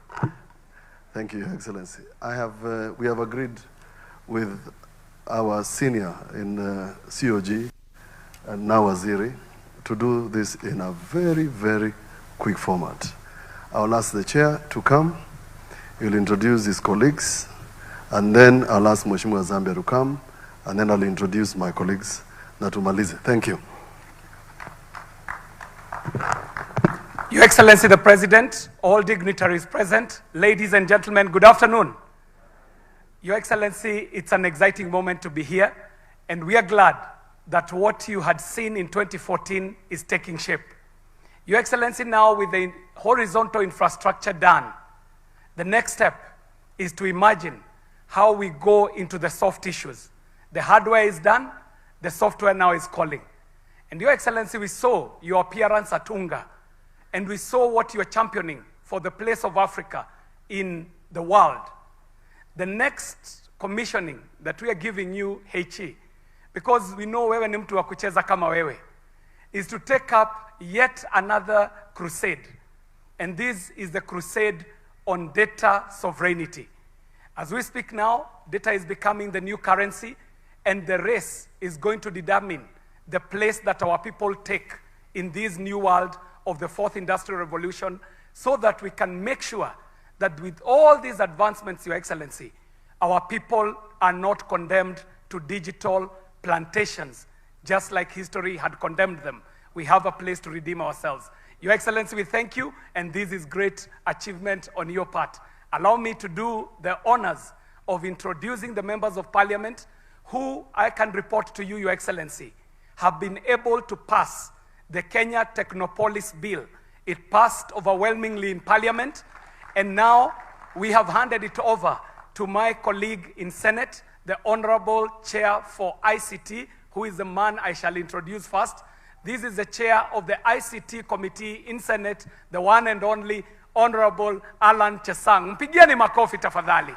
Thank you, Your Excellency. We have agreed with our senior in COG and now Waziri to do this in a very, very quick format. I'll ask the chair to come. He'll introduce his colleagues, and then I'll ask Mheshimiwa Zambia to come, and then I'll introduce my colleagues. Natumalize. Thank you. Your Excellency the President, all dignitaries present, ladies and gentlemen, good afternoon. Your Excellency, it's an exciting moment to be here, and we are glad that what you had seen in 2014 is taking shape. Your Excellency, now with the horizontal infrastructure done, the next step is to imagine how we go into the soft issues. The hardware is done, the software now is calling. And Your Excellency, we saw your appearance at UNGA, and we saw what you're championing for the place of Africa in the world. The next commissioning that we are giving you, HE, because we know wewe ni mtu wa kucheza kama wewe, is to take up yet another crusade. And this is the crusade on data sovereignty. As we speak now, data is becoming the new currency, and the race is going to determine the place that our people take in this new world of the fourth industrial revolution, so that we can make sure that with all these advancements, Your Excellency, our people are not condemned to digital plantations, just like history had condemned them. We have a place to redeem ourselves. Your Excellency, we thank you, and this is great achievement on your part. Allow me to do the honors of introducing the members of parliament who, I can report to you, Your Excellency, have been able to pass the Kenya Technopolis bill. It passed overwhelmingly in parliament, and now we have handed it over to my colleague in Senate, the Honorable Chair for ICT, who is the man I shall introduce first. This is the chair of the ICT committee in Senate, the one and only Honorable Alan Chesang. Mpigieni makofi tafadhali.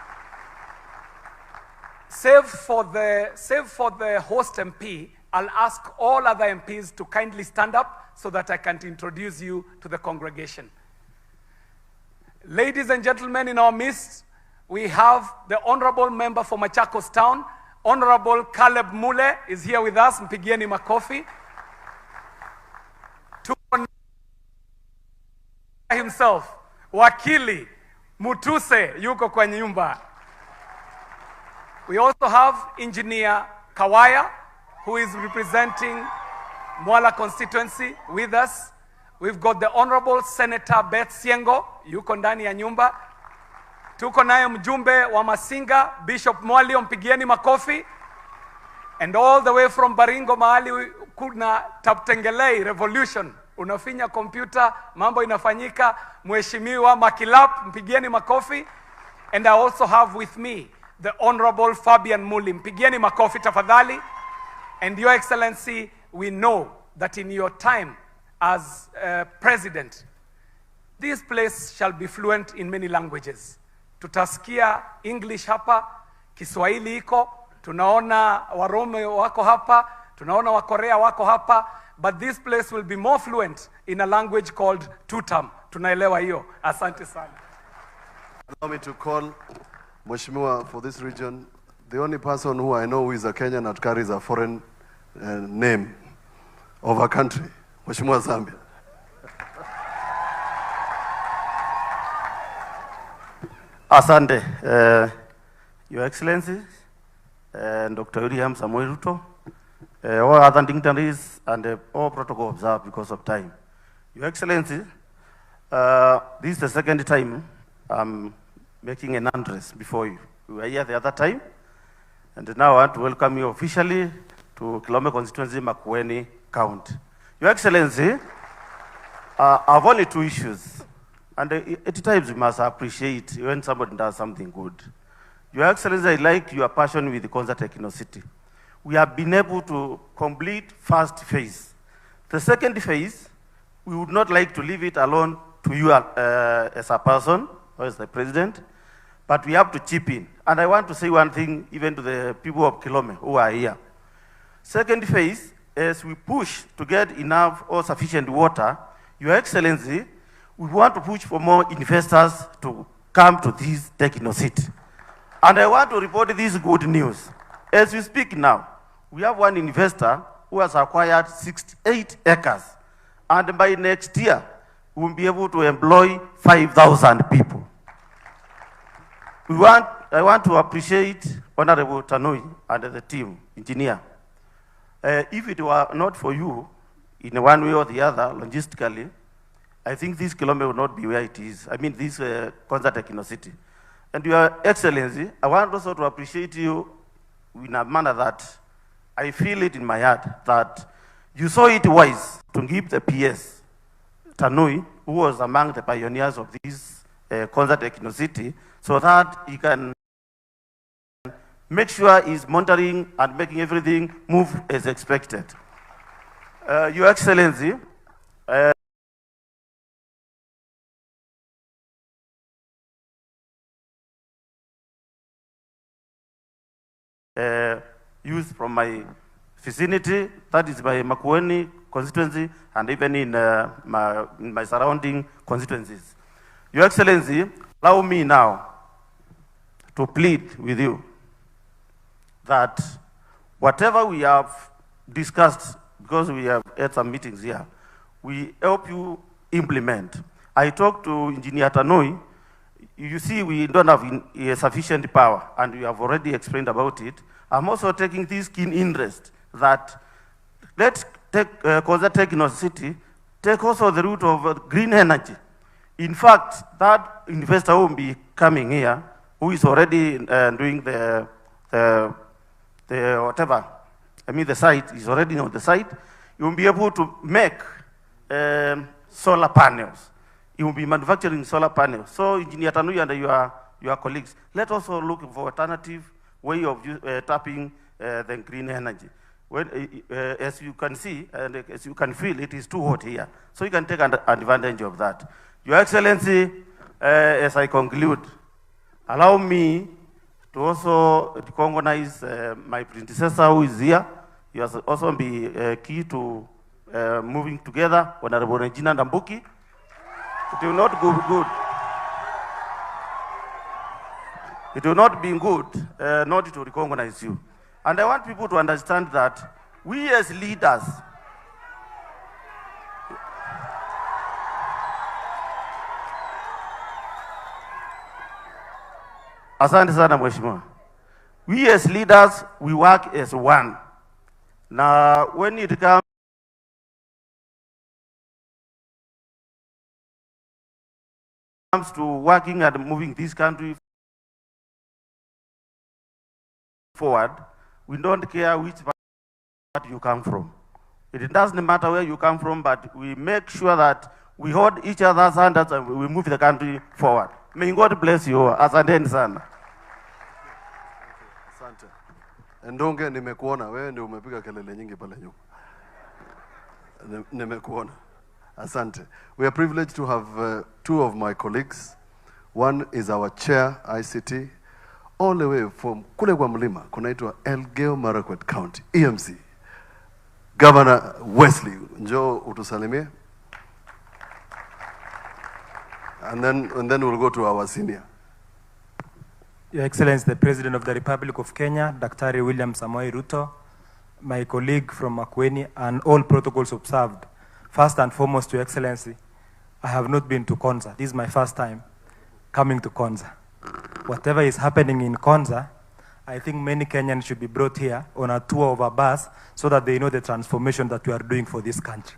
Save for the host MP, I'll ask all other MPs to kindly stand up so that I can introduce you to the congregation. Ladies and gentlemen, in our midst, we have the Honorable Member for Machakos Town, Honorable Caleb Mule is here with us. Mpigieni makofi. Himself, Wakili Mutuse yuko kwa nyumba. We also have Engineer Kawaya, who is representing Mwala constituency with us. We've got the Honorable Senator Beth Siengo, yuko ndani ya nyumba. Tuko naye mjumbe wa Masinga, Bishop Mwali, mpigieni makofi. And all the way from Baringo, mahali kuna Taptengelei Revolution. Unafinya kompyuta, mambo inafanyika, Mheshimiwa Makilap, mpigieni makofi. And I also have with me the Honorable Fabian Muli, mpigieni makofi tafadhali. And Your Excellency, we know that in your time as President, this place shall be fluent in many languages. Tutasikia English hapa, Kiswahili iko, tunaona Warome wako hapa, tunaona Wakorea wako hapa, but this place will be more fluent in a language called Tutam. Tunaelewa hiyo. Asante sana. Allow me to call Mheshimiwa for this region, the only person who I know who is a Kenyan that carries a foreign name of a country, Mheshimiwa Zambia. Asante, Your Excellency, Dr. William Samuel Ruto, all other dignitaries and all protocol observed because of time. Your Excellency, this is the second time I'm making an address before you. We were here the other time, and now I want to welcome you officially to Kilome constituency, Makwiny County. Your Excellency, I have only two issues And at times we must appreciate when somebody does something good. Your Excellency, I like your passion with the Konza Techno City. We have been able to complete first phase. The second phase, we would not like to leave it alone to you as a person or as the president, but we have to chip in. And I want to say one thing even to the people of Kilome who are here. Second phase, as we push to get enough or sufficient water, Your Excellency, we want to push for more investors to come to this Techno City. And I want to report this good news. As we speak now, we have one investor who has acquired 68 acres. And by next year, we will be able to employ 5,000 people. I want to appreciate Honorable Tanui and the team, engineer. If it were not for you, in one way or the other, logistically, I think this kilometer would not be where it is. I mean, this Konza Techno City. And Your Excellency, I want also to appreciate you in a manner that I feel it in my heart that you saw it wise to give the PS, Tanui, who was among the pioneers of this Konza Techno City, so that he can make sure he's monitoring and making everything move as expected. Your Excellency, youth from my vicinity, that is my Makwiny constituency, and even in my surrounding constituencies. Your Excellency, allow me now to plead with you that whatever we have discussed, because we have had some meetings here, we help you implement. I talked to Engineer Tanui. You see, we don't have sufficient power, and we have already explained about it. I'm also taking this keen interest that let's take Konza Techno City, take also the route of green energy. In fact, that investor will be coming here, who is already doing the whatever, I mean the site, is already on the site. You will be able to make solar panels. You will be manufacturing solar panels. So Engineer Tanui and your colleagues, let also look for alternative way of tapping the green energy. When, as you can see, and as you can feel, it is too hot here. So you can take advantage of that. Your Excellency, as I conclude, allow me to also recognize my predecessor who is here. He has also been key to moving together, Honorable Regina Ndambuki. It will not go good. It will not be good not to recognize you. And I want people to understand that we as leaders, asante sana mheshimiwa. We as leaders, we work as one. Now, when it comes to working and moving this country forward, we don't care which part you come from. It doesn't matter where you come from, but we make sure that we hold each other's hands and we move the country forward. May God bless you. Asanteni sana. Asante. Ndonge, nimekuona wewe ndio umepiga kelele nyingi pale nyuma. Nimekuona. Asante. We are privileged to have two of my colleagues. One is our chair ICT, all the way from kule kwa mlima, kunaitwa Elgeyo Marakwet County, EMC. Governor Wesley, njoo utusalimie. And then we'll go to our senior. Your Excellency, the President of the Republic of Kenya, Dr. William Samoei Ruto, my colleague from Makwiny, and all protocols observed. First and foremost, Your Excellency, I have not been to Konza. This is my first time coming to Konza. Whatever is happening in Konza, I think many Kenyans should be brought here on a tour of a bus so that they know the transformation that we are doing for this country.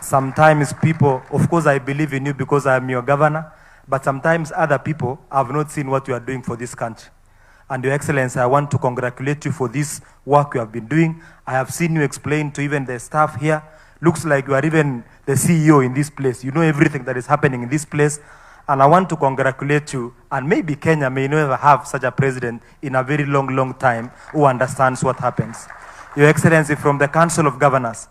Sometimes people, of course I believe in you because I am your governor, but sometimes other people have not seen what you are doing for this country. And Your Excellency, I want to congratulate you for this work you have been doing. I have seen you explain to even the staff here. Looks like you are even the CEO in this place. You know everything that is happening in this place. And I want to congratulate you. And maybe Kenya may never have such a president in a very long time who understands what happens. Your Excellency, from the Council of Governors,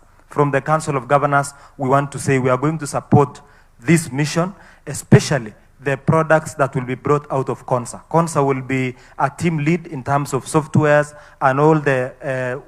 we want to say we are going to support this mission, especially the products that will be brought out of Konza. Konza will be a team lead in terms of softwares and all the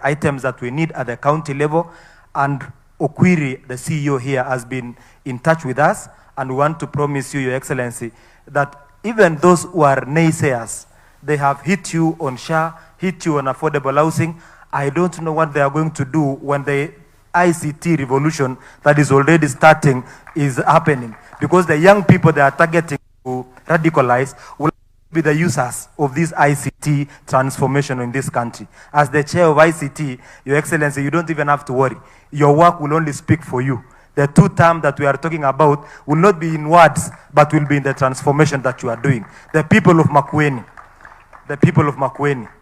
items that we need at the county level. And Okwiri, the CEO here, has been in touch with us, and we want to promise you, Your Excellency, that even those who are naysayers, they have hit you on SHA, hit you on affordable housing. I don't know what they are going to do when the ICT revolution that is already starting is happening. Because the young people they are targeting to radicalize will be the users of this ICT transformation in this country. As the chair of ICT, Your Excellency, you don't even have to worry. Your work will only speak for you. The 2 terms that we are talking about will not be in words, but will be in the transformation that you are doing. The people of makwiny,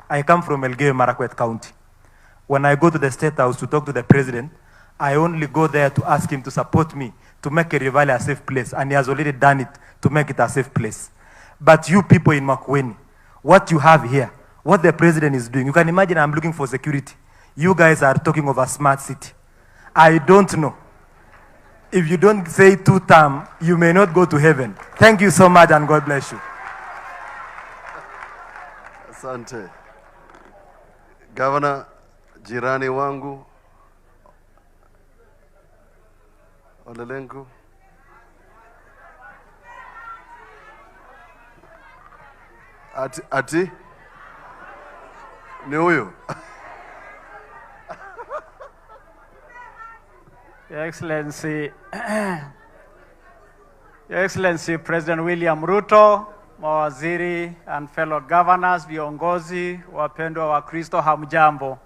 I come from Elgeyo Marakwet County. When I go to the State House to talk to the president, I only go there to ask him to support me to make Rift Valley a safe place, and he has already done it to make it a safe place. But you people in Makwiny, what you have here, what the president is doing, you can imagine I'm looking for security. You guys are talking of a smart city. I don't know. If you don't say 2 terms, you may not go to heaven. Thank you so much, and God bless you. Asante. Governor, jirani wangu, Olelengu. Ati? Ni huyu? Your Excellency, Your Excellency President William Ruto, mawaziri and fellow governors, viongozi, wapendwa wa Kristo, hamjambo.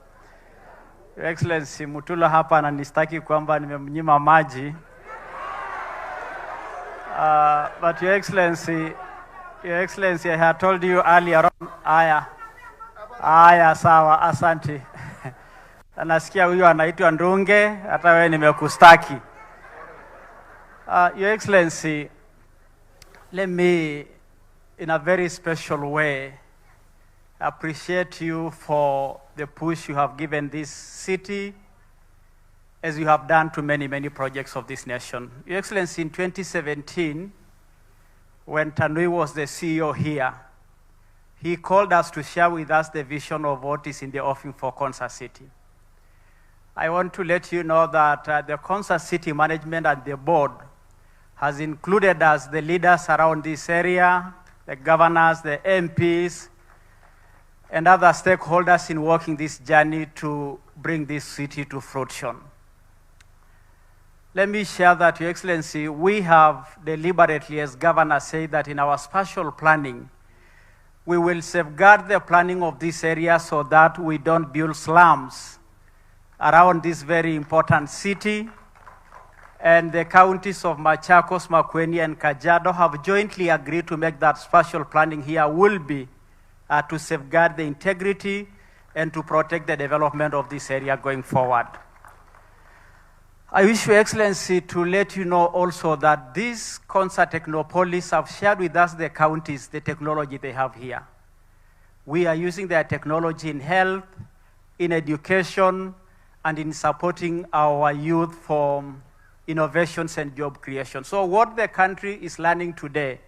Your Excellency, Mutula hapa ananistaki kwamba nimemnyima maji. But Your Excellency, I had told you earlier on, aya sawa, asante. Nasikia huyu anaitwa Ndunge, hata wewe nimekustaki. Your Excellency, let me, in a very special way, appreciate you for the push you have given this city, as you have done to many projects of this nation. Your Excellency, in 2017, when Tanui was the CEO here, he called us to share with us the vision of what is in the offing for Konza City. I want to let you know that the Konza City management and the board has included us, the leaders around this area, the governors, the MPs, and other stakeholders in working this journey to bring this city to fruition. Let me share that, Your Excellency, we have deliberately, as governor said, that in our spatial planning, we will safeguard the planning of this area so that we don't build slums around this very important city. And the counties of Machakos, Makwiny, and Kajiado have jointly agreed to make that spatial planning here will be to safeguard the integrity and to protect the development of this area going forward. I wish Your Excellency to let you know also that this Konza Technopolis have shared with us the counties, the technology they have here. We are using their technology in health, in education, and in supporting our youth for innovations and job creation. So what the country is learning today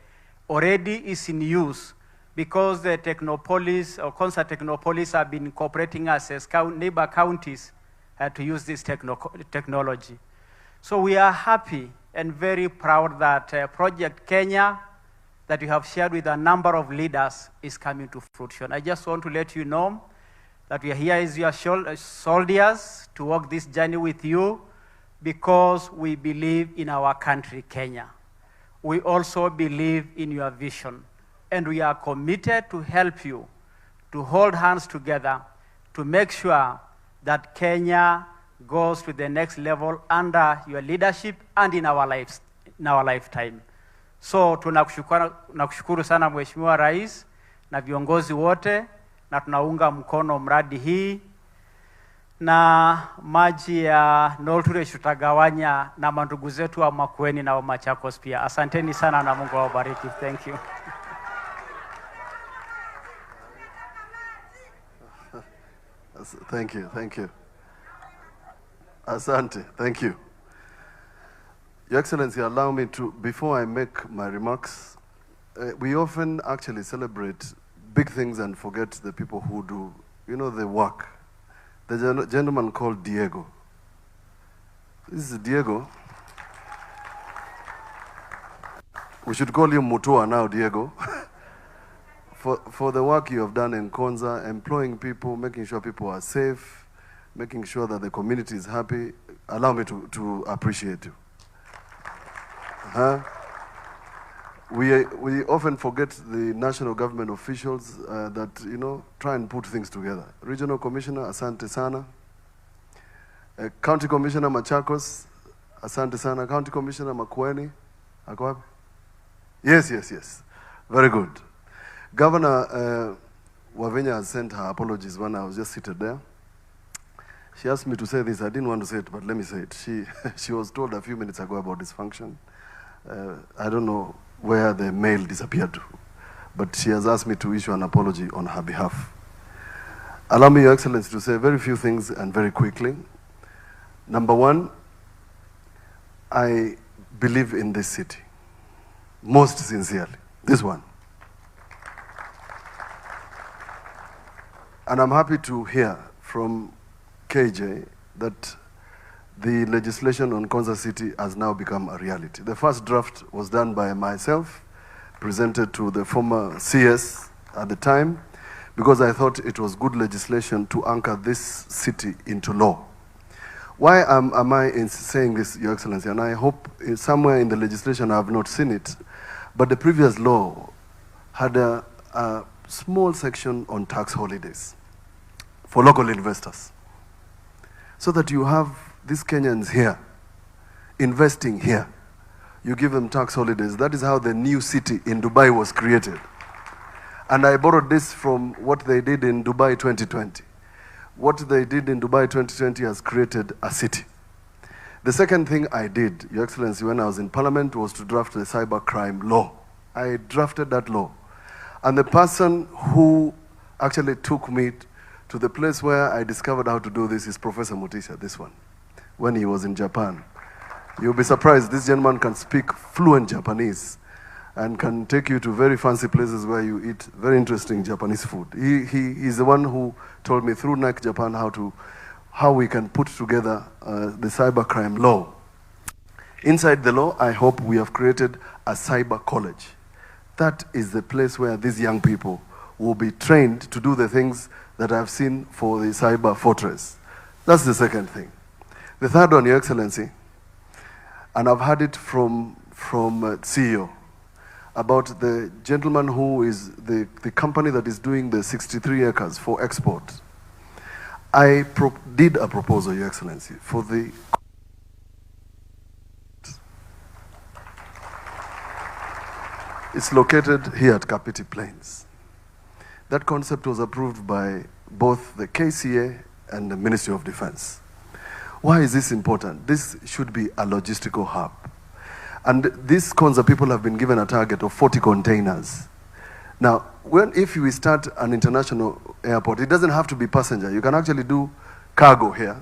already is in use, because the Technopolis or Konza Technopolis have been cooperating us as neighbor counties to use this technology. So we are happy and very proud that Project Kenya, that you have shared with a number of leaders, is coming to fruition. I just want to let you know that we are here as your soldiers to walk this journey with you, because we believe in our country, Kenya. We also believe in your vision, and we are committed to help you to hold hands together to make sure that Kenya goes to the next level under your leadership and in our lives, in our lifetime. So tunakushukuru sana Mheshimiwa Rais na viongozi wote, na tunaunga mkono mradi hii. na maji ya Nolture tutagawanya na mandugu zetu wa Makweny na wa Machakos pia. Asanteni sana na Mungu awabariki. Thank you. Thank you. Asante, thank you. Your Excellency, allow me to, before I make my remarks, we often actually celebrate big things and forget the people who do, the work. The gentleman called Diego. This is Diego. We should call you Mutua now, Diego. For the work you have done in Konza, employing people, making sure people are safe, making sure that the community is happy. Allow me to appreciate you. We often forget the national government officials that, try and put things together. Regional Commissioner, Asante Sana. County Commissioner Machakos, Asante Sana. County Commissioner Makwiny, Akwabi? Yes. Very good. Governor Wavenya has sent her apologies when I was just seated there. She asked me to say this. I didn't want to say it, but let me say it. She was told a few minutes ago about this function. I don't know where the mail disappeared to, but she has asked me to issue an apology on her behalf. Allow me, Your Excellency, to say very few things and very quickly. Number one, I believe in this city, most sincerely, this one. And I'm happy to hear from KJ that the legislation on Konza City has now become a reality. The first draft was done by myself, presented to the former CS at the time, because I thought it was good legislation to anchor this city into law. Why am I saying this, Your Excellency? And I hope somewhere in the legislation I have not seen it, but the previous law had a small section on tax holidays for local investors, so that you have these Kenyans here, investing here. You give them tax holidays. That is how the new city in Dubai was created. And I borrowed this from what they did in Dubai 2020. What they did in Dubai 2020 has created a city. The second thing I did, Your Excellency, when I was in Parliament, was to draft the cybercrime law. I drafted that law. And the person who actually took me to the place where I discovered how to do this is Professor Mutisha, this one, when he was in Japan. You'll be surprised, this gentleman can speak fluent Japanese and can take you to very fancy places where you eat very interesting Japanese food. He's the one who told me through NAC Japan how we can put together the cybercrime law. Inside the law, I hope we have created a cyber college. That is the place where these young people will be trained to do the things that I've seen for the cyber fortress. That's the second thing. The third one, Your Excellency, and I've heard it from CEO, about the gentleman who is the company that is doing the 63 acres for export. I did a proposal, Your Excellency, for the it's located here at Kapiti Plains. That concept was approved by both the KCA and the Ministry of Defense. Why is this important? This should be a logistical hub. And these Konza people have been given a target of 40 containers. Now, if we start an international airport, it doesn't have to be passenger. You can actually do cargo here.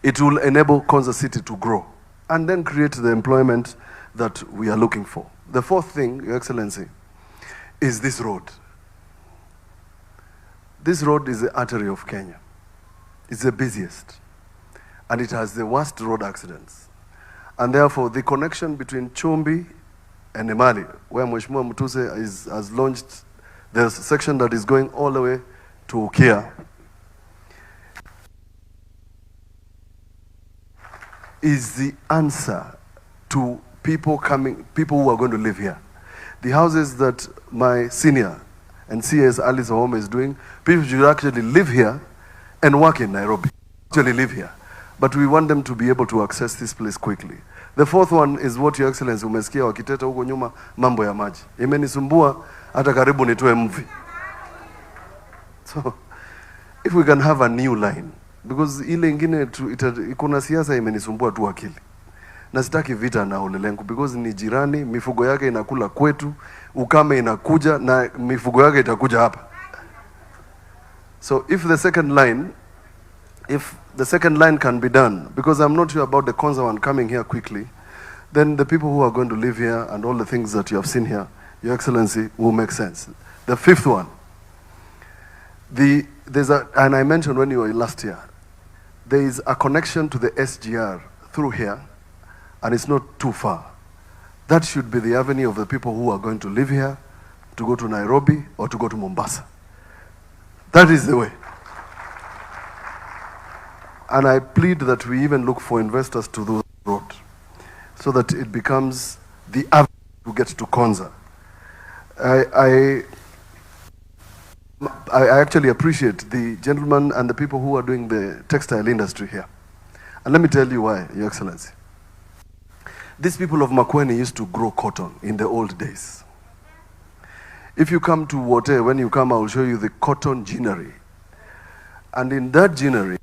It will enable Konza City to grow and then create the employment that we are looking for. The fourth thing, Your Excellency, is this road. This road is the artery of Kenya. It's the busiest. And it has the worst road accidents. And therefore, the connection between Chumbi and Emali, where Mheshimiwa Mutuse has launched, there's a section that is going all the way to Ukia, is the answer to people who are going to live here. The houses that my senior and CS Alice Wahome is doing, people should actually live here and work in Nairobi. Actually live here. But we want them to be able to access this place quickly. The fourth one is what Your Excellency umesikia wakiteta huko nyuma, mambo ya maji. Imenisumbua hata karibu nitoe mvi. So, if we can have a new line because ile ingine kuna siasa imenisumbua tu akili. Na sitaki vita na Ole Lenku because ni jirani, mifugo yake inakula kwetu, ukame inakuja na mifugo yake itakuja hapa. So if the second line can be done, because I'm not sure about the Konza one coming here quickly, then the people who are going to live here and all the things that you have seen here, Your Excellency, will make sense. The fifth one, and I mentioned when you were last year, there is a connection to the SGR through here, and it's not too far. That should be the avenue of the people who are going to live here, to go to Nairobi or to go to Mombasa. That is the way. And I plead that we even look for investors to do the road, so that it becomes the avenue to get to Konza. I actually appreciate the gentlemen and the people who are doing the textile industry here. And let me tell you why, Your Excellency. These people of Makwiny used to grow cotton in the old days. If you come to Wote, when you come, I will show you the cotton ginnery. And in that ginnery,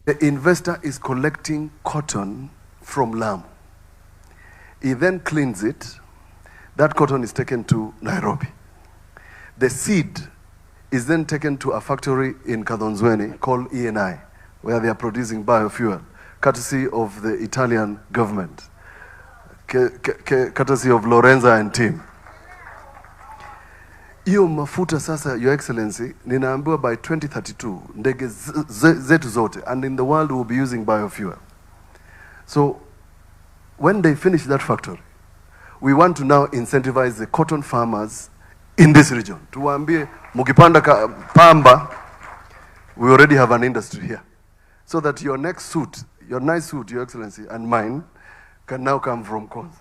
the investor is collecting cotton from Lamu. He then cleans it. That cotton is taken to Nairobi. The seed is then taken to a factory in Kadonzweni called ENI, where they are producing biofuel, courtesy of the Italian government, courtesy of Lorenza and team. Iyo mafuta sasa, Your Excellency, ninaambiwa by 2032, ndege zetu zote, and in the world will be using biofuel. So, when they finish that factory, we want to now incentivize the cotton farmers in this region. Tuwaambie, mukipanda pamba, we already have an industry here. So that your next suit, your nice suit, Your Excellency, and mine, can now come from Konza.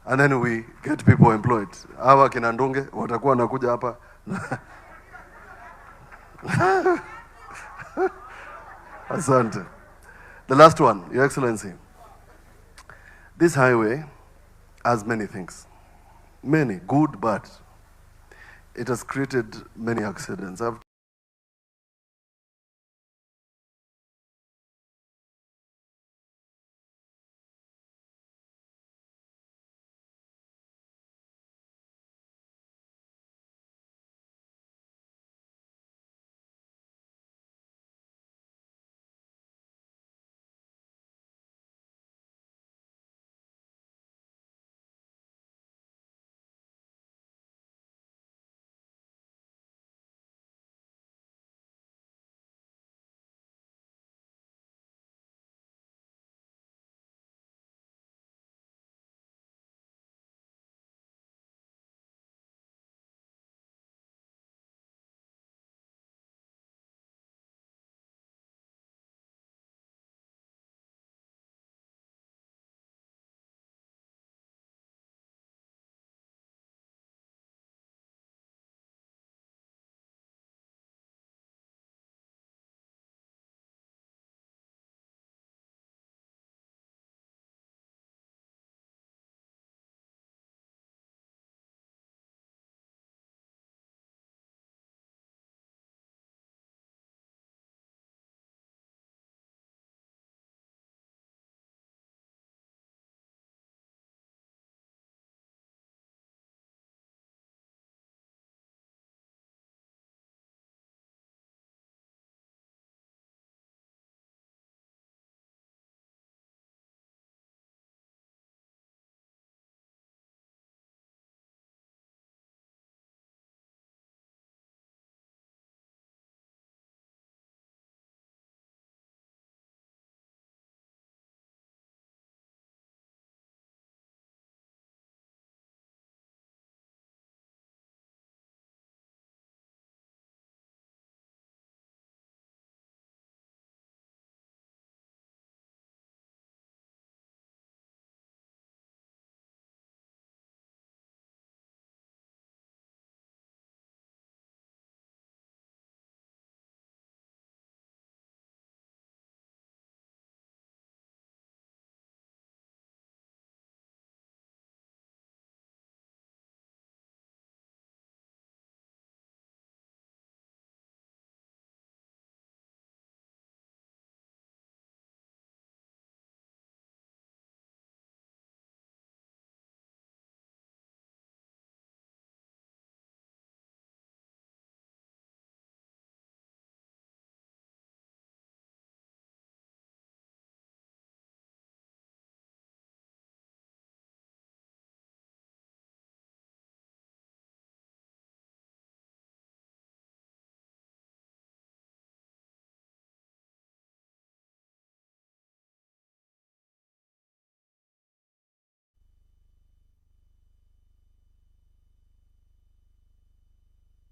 And then we get people employed. Hawa kina Ndunge watakuwa nakuja hapa. Asante. The last one, Your Excellency. This highway has many things. Many, good, bad. It has created many accidents.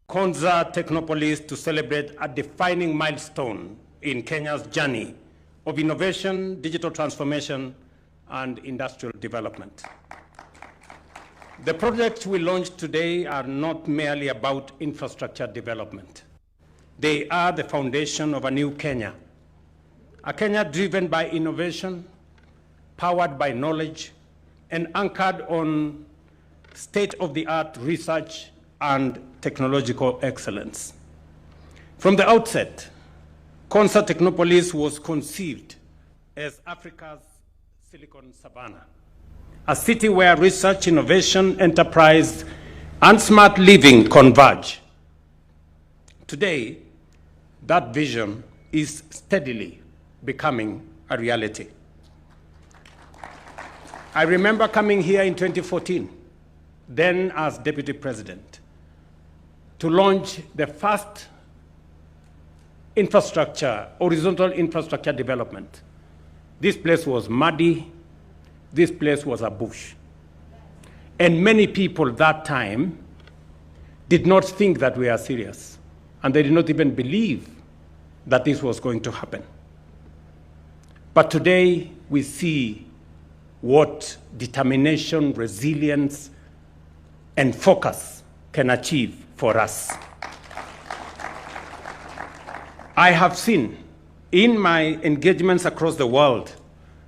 Konza Technopolis to celebrate a defining milestone in Kenya's journey of innovation, digital transformation, and industrial development. The projects we launched today are not merely about infrastructure development. They are the foundation of a new Kenya, a Kenya driven by innovation, powered by knowledge, and anchored on state-of-the-art research and technological excellence. From the outset, Konza Technopolis was conceived as Africa's Silicon Savannah, a city where research, innovation, enterprise, and smart living converge. Today, that vision is steadily becoming a reality. I remember coming here in 2014, then as Deputy President, to launch the first infrastructure, horizontal infrastructure development. This place was muddy, this place was a bush. And many people that time did not think that we are serious, and they did not even believe that this was going to happen. But today we see what determination, resilience, and focus can achieve for us. I have seen in my engagements across the world,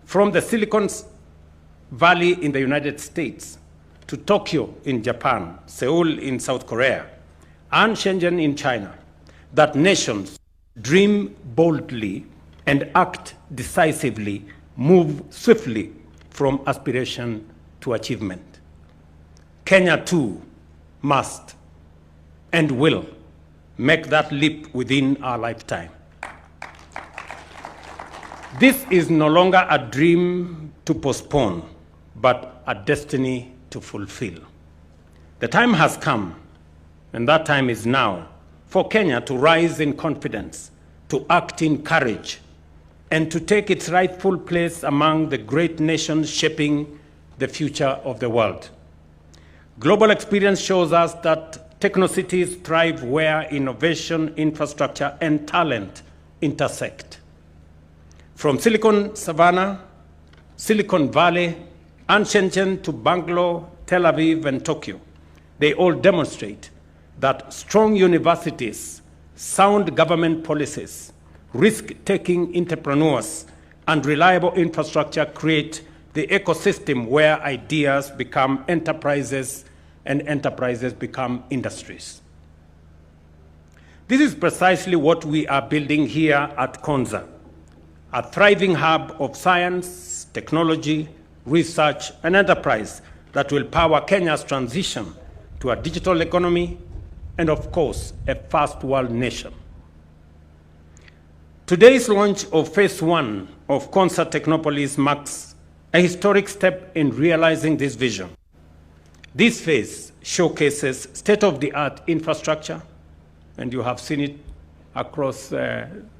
from the Silicon Valley in the United States to Tokyo in Japan, Seoul in South Korea, and Shenzhen in China, that nations dream boldly and act decisively, move swiftly from aspiration to achievement. Kenya too must and will make that leap within our lifetime. This is no longer a dream to postpone, but a destiny to fulfill. The time has come, and that time is now, for Kenya to rise in confidence, to act in courage, and to take its rightful place among the great nations shaping the future of the world. Global experience shows us that techno-cities thrive where innovation, infrastructure, and talent intersect. From Silicon Savannah, Silicon Valley, and Shenzhen to Bangalore, Tel Aviv, and Tokyo, they all demonstrate that strong universities, sound government policies, risk-taking entrepreneurs, and reliable infrastructure create the ecosystem where ideas become enterprises and enterprises become industries. This is precisely what we are building here at Konza, a thriving hub of science, technology, research, and enterprise that will power Kenya's transition to a digital economy and, of course, a first world nation. Today's launch of Phase 1 of Konza Technopolis marks a historic step in realizing this vision. This phase showcases state-of-the-art infrastructure, and you have seen it across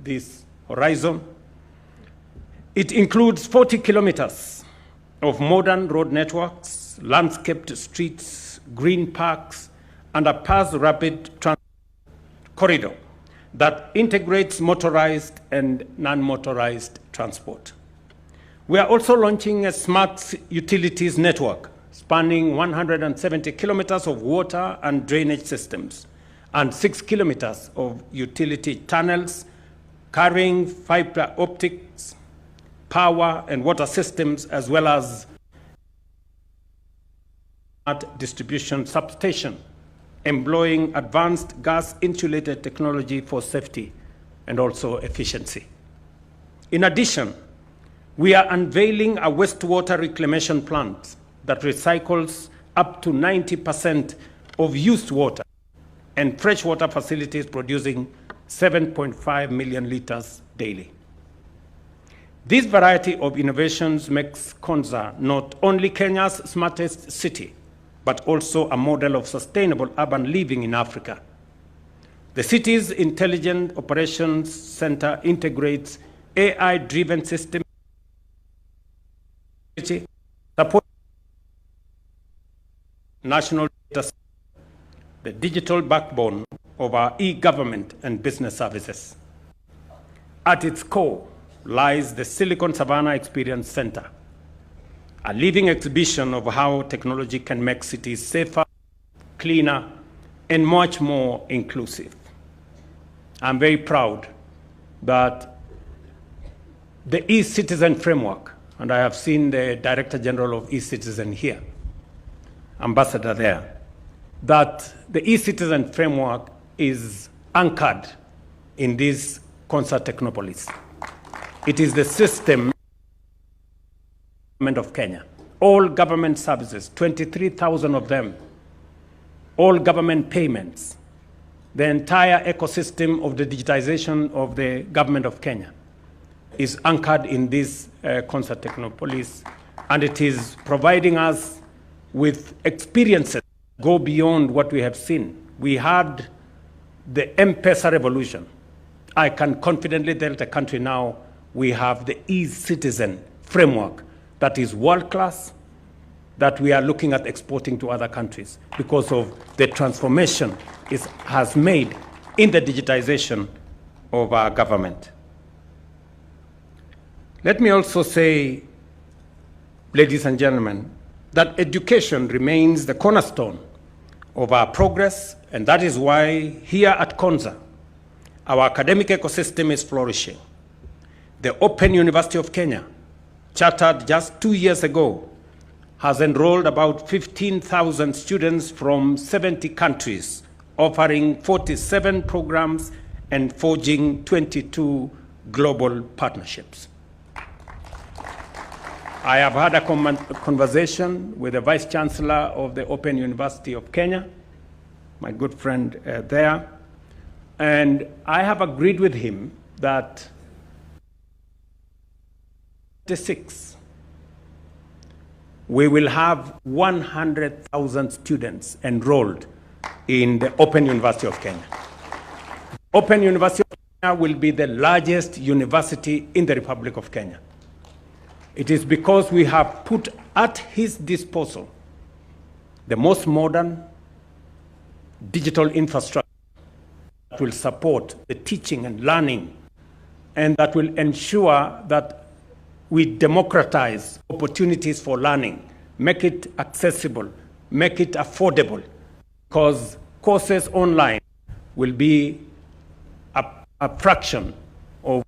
this horizon. It includes 40 kilometers of modern road networks, landscaped streets, green parks, and a fast rapid transit corridor that integrates motorized and non-motorized transport. We are also launching a smart utilities network spanning 170 kilometers of water and drainage systems and 6 kilometers of utility tunnels carrying fiber optics, power and water systems, as well as distribution substation, employing advanced gas-insulated technology for safety and also efficiency. In addition, we are unveiling a wastewater reclamation plant that recycles up to 90% of used water and freshwater facilities producing 7.5 million liters daily. This variety of innovations makes Konza not only Kenya's smartest city, but also a model of sustainable urban living in Africa. The city's Intelligent Operations Center integrates AI-driven systems, support national data, the digital backbone of our e-government and business services. At its core lies the Silicon Savannah Experience Center, a living exhibition of how technology can make cities safer, cleaner, and much more inclusive. I'm very proud that the e-citizen framework, and I have seen the Director General of e-citizen here, Ambassador there, that the e-citizen framework is anchored in this Konza Technopolis. It is the system of Kenya. All government services, 23,000 of them, all government payments, the entire ecosystem of the digitization of the government of Kenya is anchored in this Konza Technopolis, and it is providing us with experiences that go beyond what we have seen. We had the M-Pesa revolution. I can confidently tell the country now we have the e-citizen framework that is world-class, that we are looking at exporting to other countries because of the transformation it has made in the digitization of our government. Let me also say, ladies and gentlemen, that education remains the cornerstone of our progress, and that is why here at Konza, our academic ecosystem is flourishing. The Open University of Kenya, chartered just 2 years ago, has enrolled about 15,000 students from 70 countries, offering 47 programs and forging 22 global partnerships. I have had a conversation with the Vice Chancellor of the Open University of Kenya, my good friend there, and I have agreed with him that 6 we will have 100,000 students enrolled in the Open University of Kenya. Open University of Kenya will be the largest university in the Republic of Kenya. It is because we have put at his disposal the most modern digital infrastructure that will support the teaching and learning, and that will ensure that we democratize opportunities for learning, make it accessible, make it affordable, because courses online will be a fraction of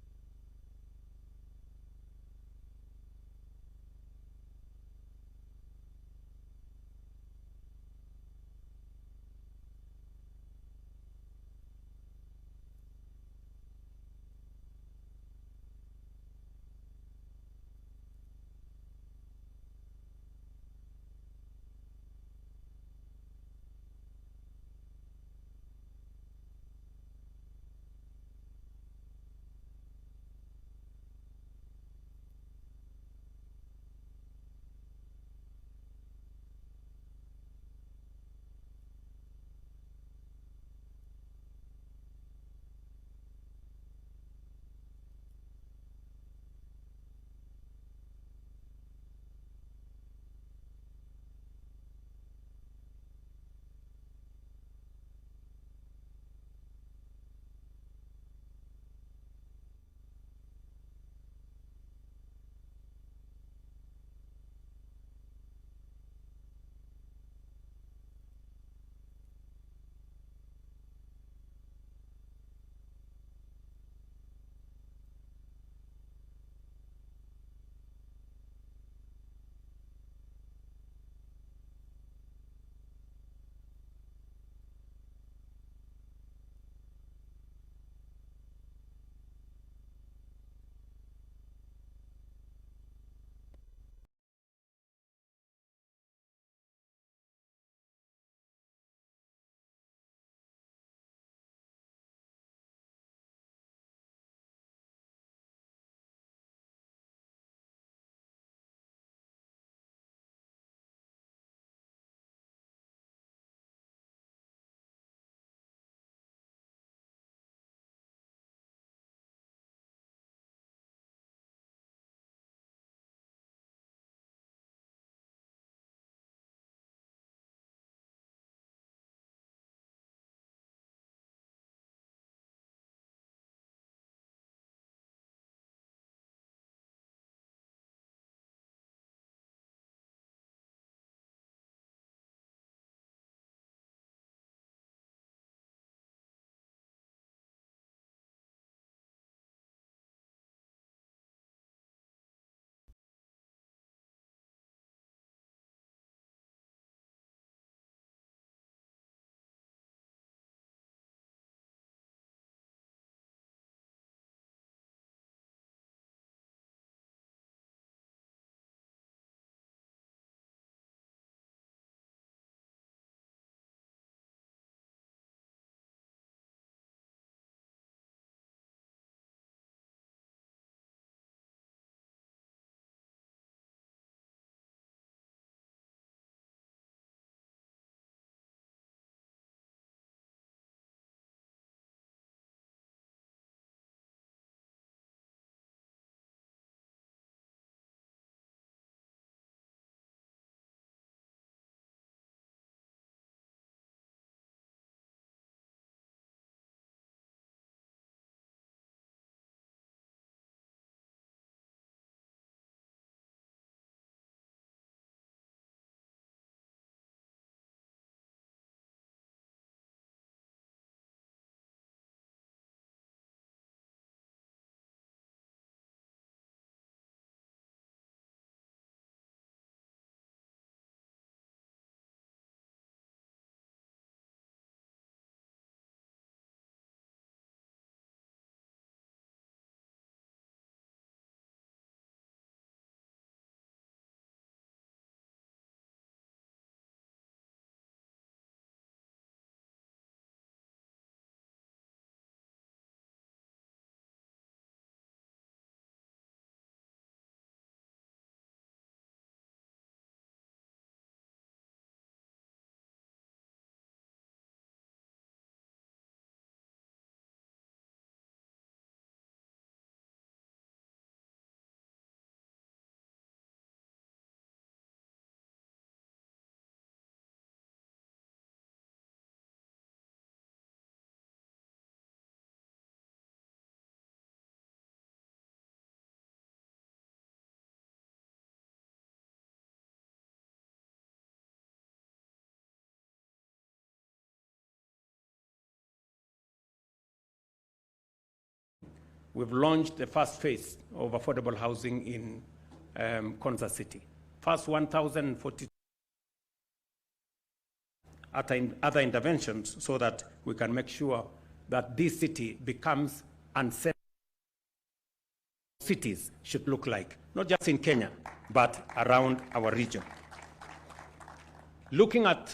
we've launched the first phase of affordable housing in Konza City. First 1,040 other interventions so that we can make sure that this city becomes unsafe. Cities should look like, not just in Kenya, but around our region. Looking at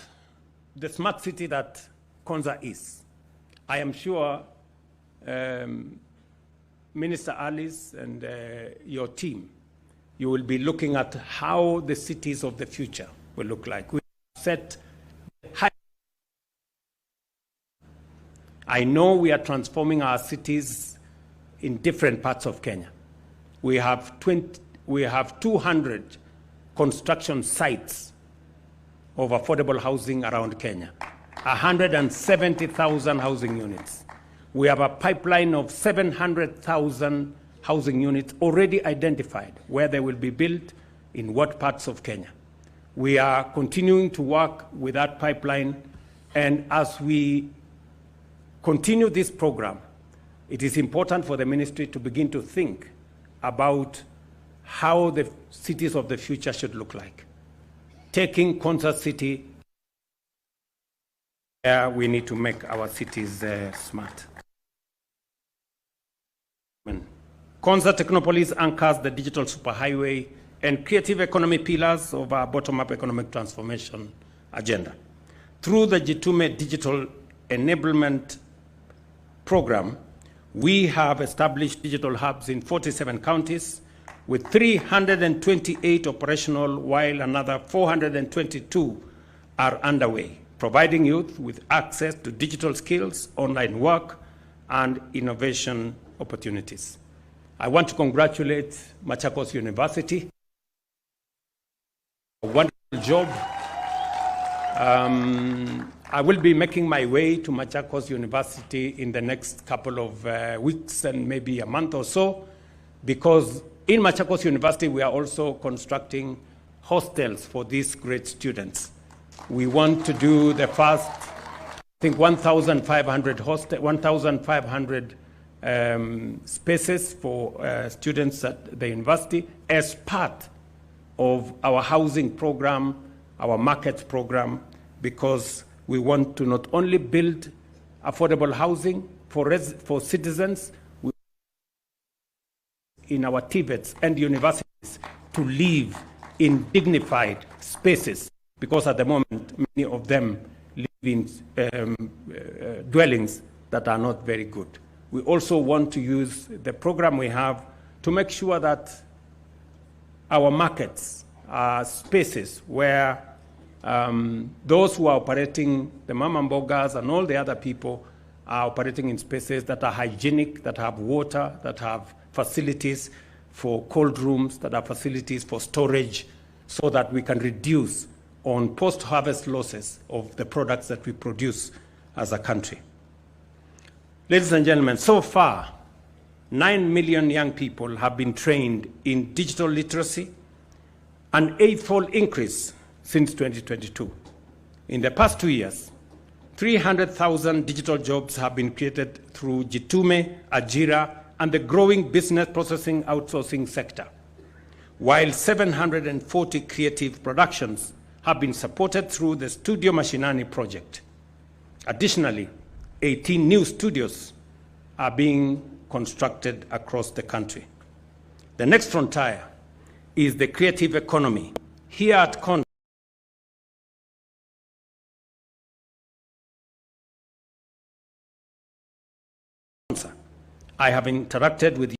the smart city that Konza is, I am sure Minister Alice and your team, you will be looking at how the cities of the future will look like. We set high. I know we are transforming our cities in different parts of Kenya. We have 200 construction sites of affordable housing around Kenya, 170,000 housing units. We have a pipeline of 700,000 housing units already identified where they will be built in what parts of Kenya. We are continuing to work with that pipeline, and as we continue this program, it is important for the ministry to begin to think about how the cities of the future should look like. Taking Konza City, we need to make our cities smart. Konza Technopolis anchors the digital superhighway and creative economy pillars of our bottom-up economic transformation agenda. Through the Jitume Digital Enablement Program, we have established digital hubs in 47 counties with 328 operational, while another 422 are underway, providing youth with access to digital skills, online work, and innovation opportunities. I want to congratulate Machakos University. A wonderful job. I will be making my way to Machakos University in the next couple of weeks and maybe a month or so, because in Machakos University we are also constructing hostels for these great students. We want to do the first, I think, 1,500 spaces for students at the university as part of our housing program, our market program, because we want to not only build affordable housing for citizens in our TVETs and universities to live in dignified spaces, because at the moment many of them live in dwellings that are not very good. We also want to use the program we have to make sure that our markets are spaces where those who are operating, the mama mbogas and all the other people, are operating in spaces that are hygienic, that have water, that have facilities for cold rooms, that have facilities for storage, so that we can reduce on post-harvest losses of the products that we produce as a country. Ladies and gentlemen, so far, 9 million young people have been trained in digital literacy, an 8-fold increase since 2022. In the past 2 years, 300,000 digital jobs have been created through Jitume, Ajira, and the growing business processing outsourcing sector, while 740 creative productions have been supported through the Studio Mashinani project. Additionally, 18 new studios are being constructed across the country. The next frontier is the creative economy. Here at Konza, I have interacted with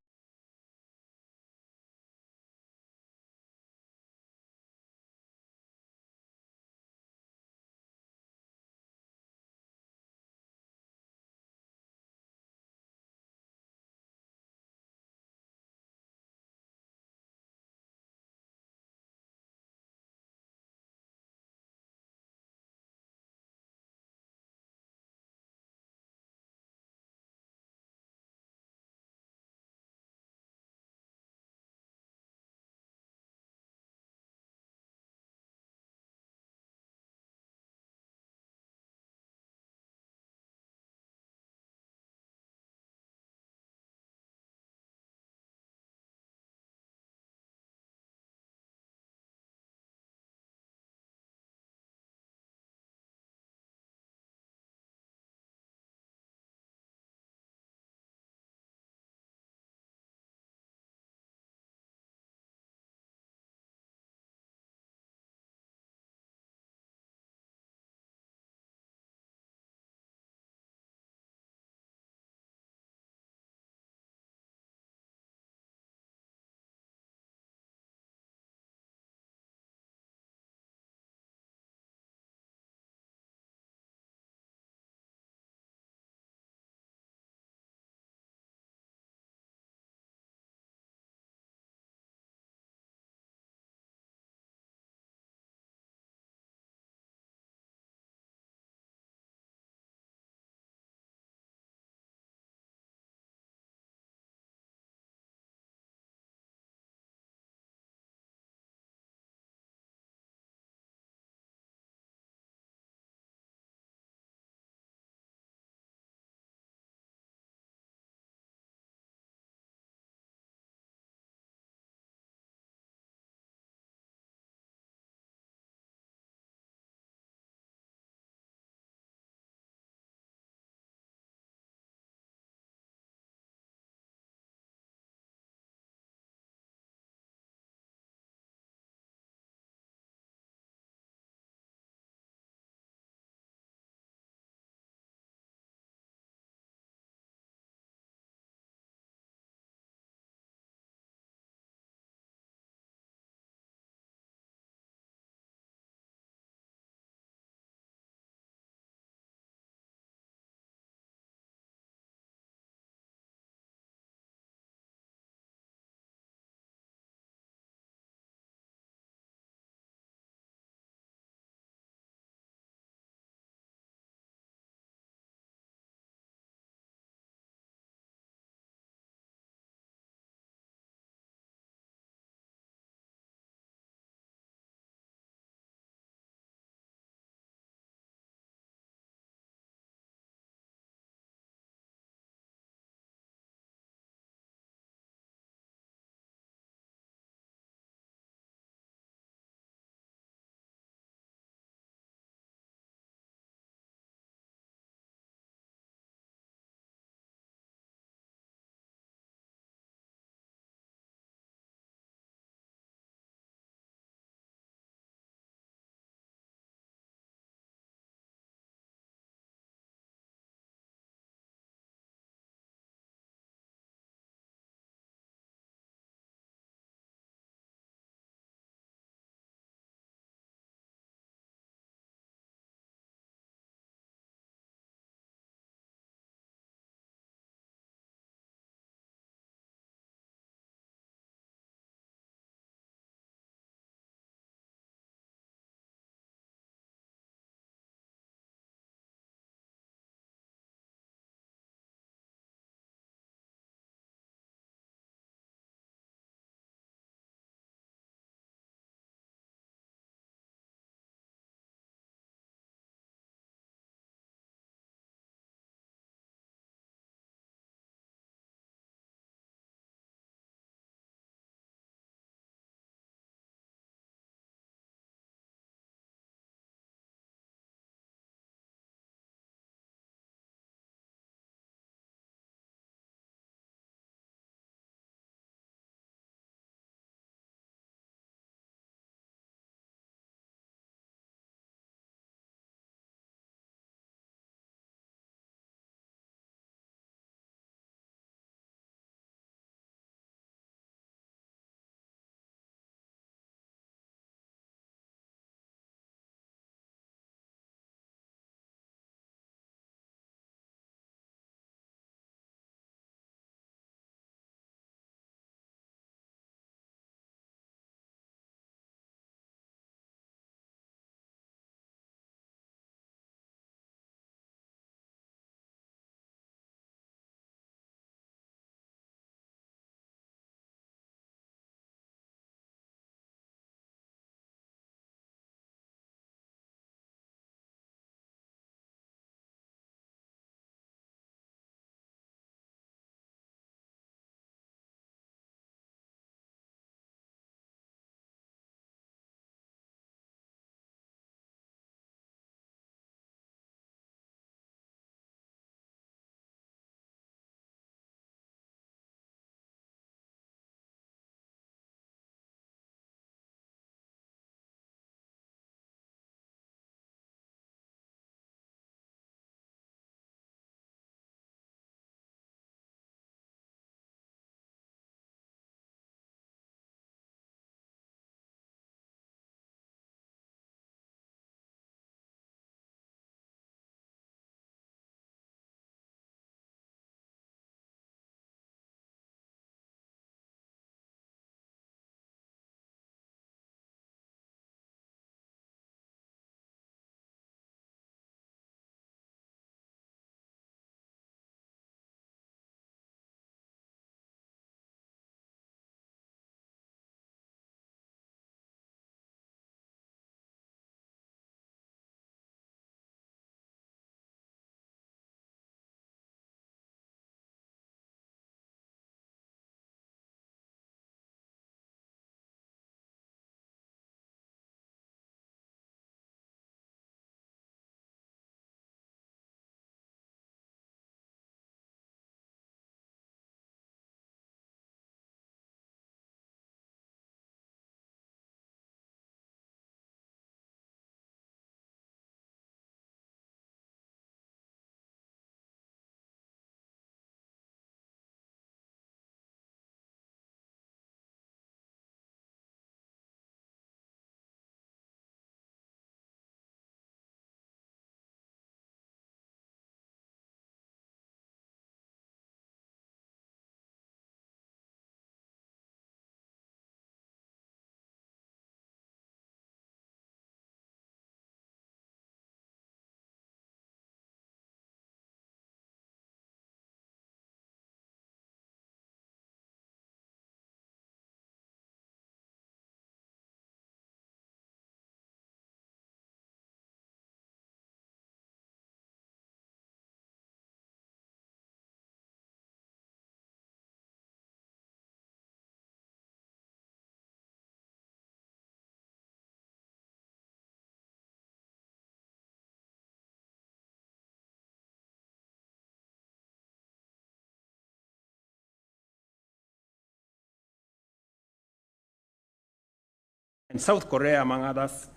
and South Korea, among others,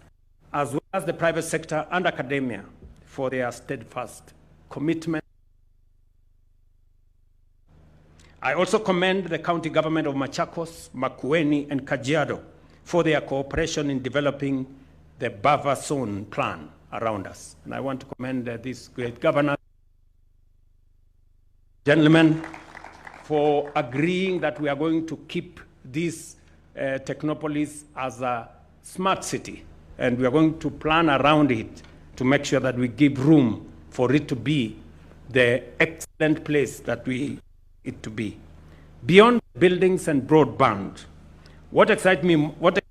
as well as the private sector and academia for their steadfast commitment. I also commend the county government of Machakos, Makwiny, and Kajiado for their cooperation in developing the buffer zone plan around us. And I want to commend these great governors, gentlemen, for agreeing that we are going to keep this Technopolis as a smart city, and we are going to plan around it to make sure that we give room for it to be the excellent place that we it to be. Beyond buildings and broadband, what excites me, what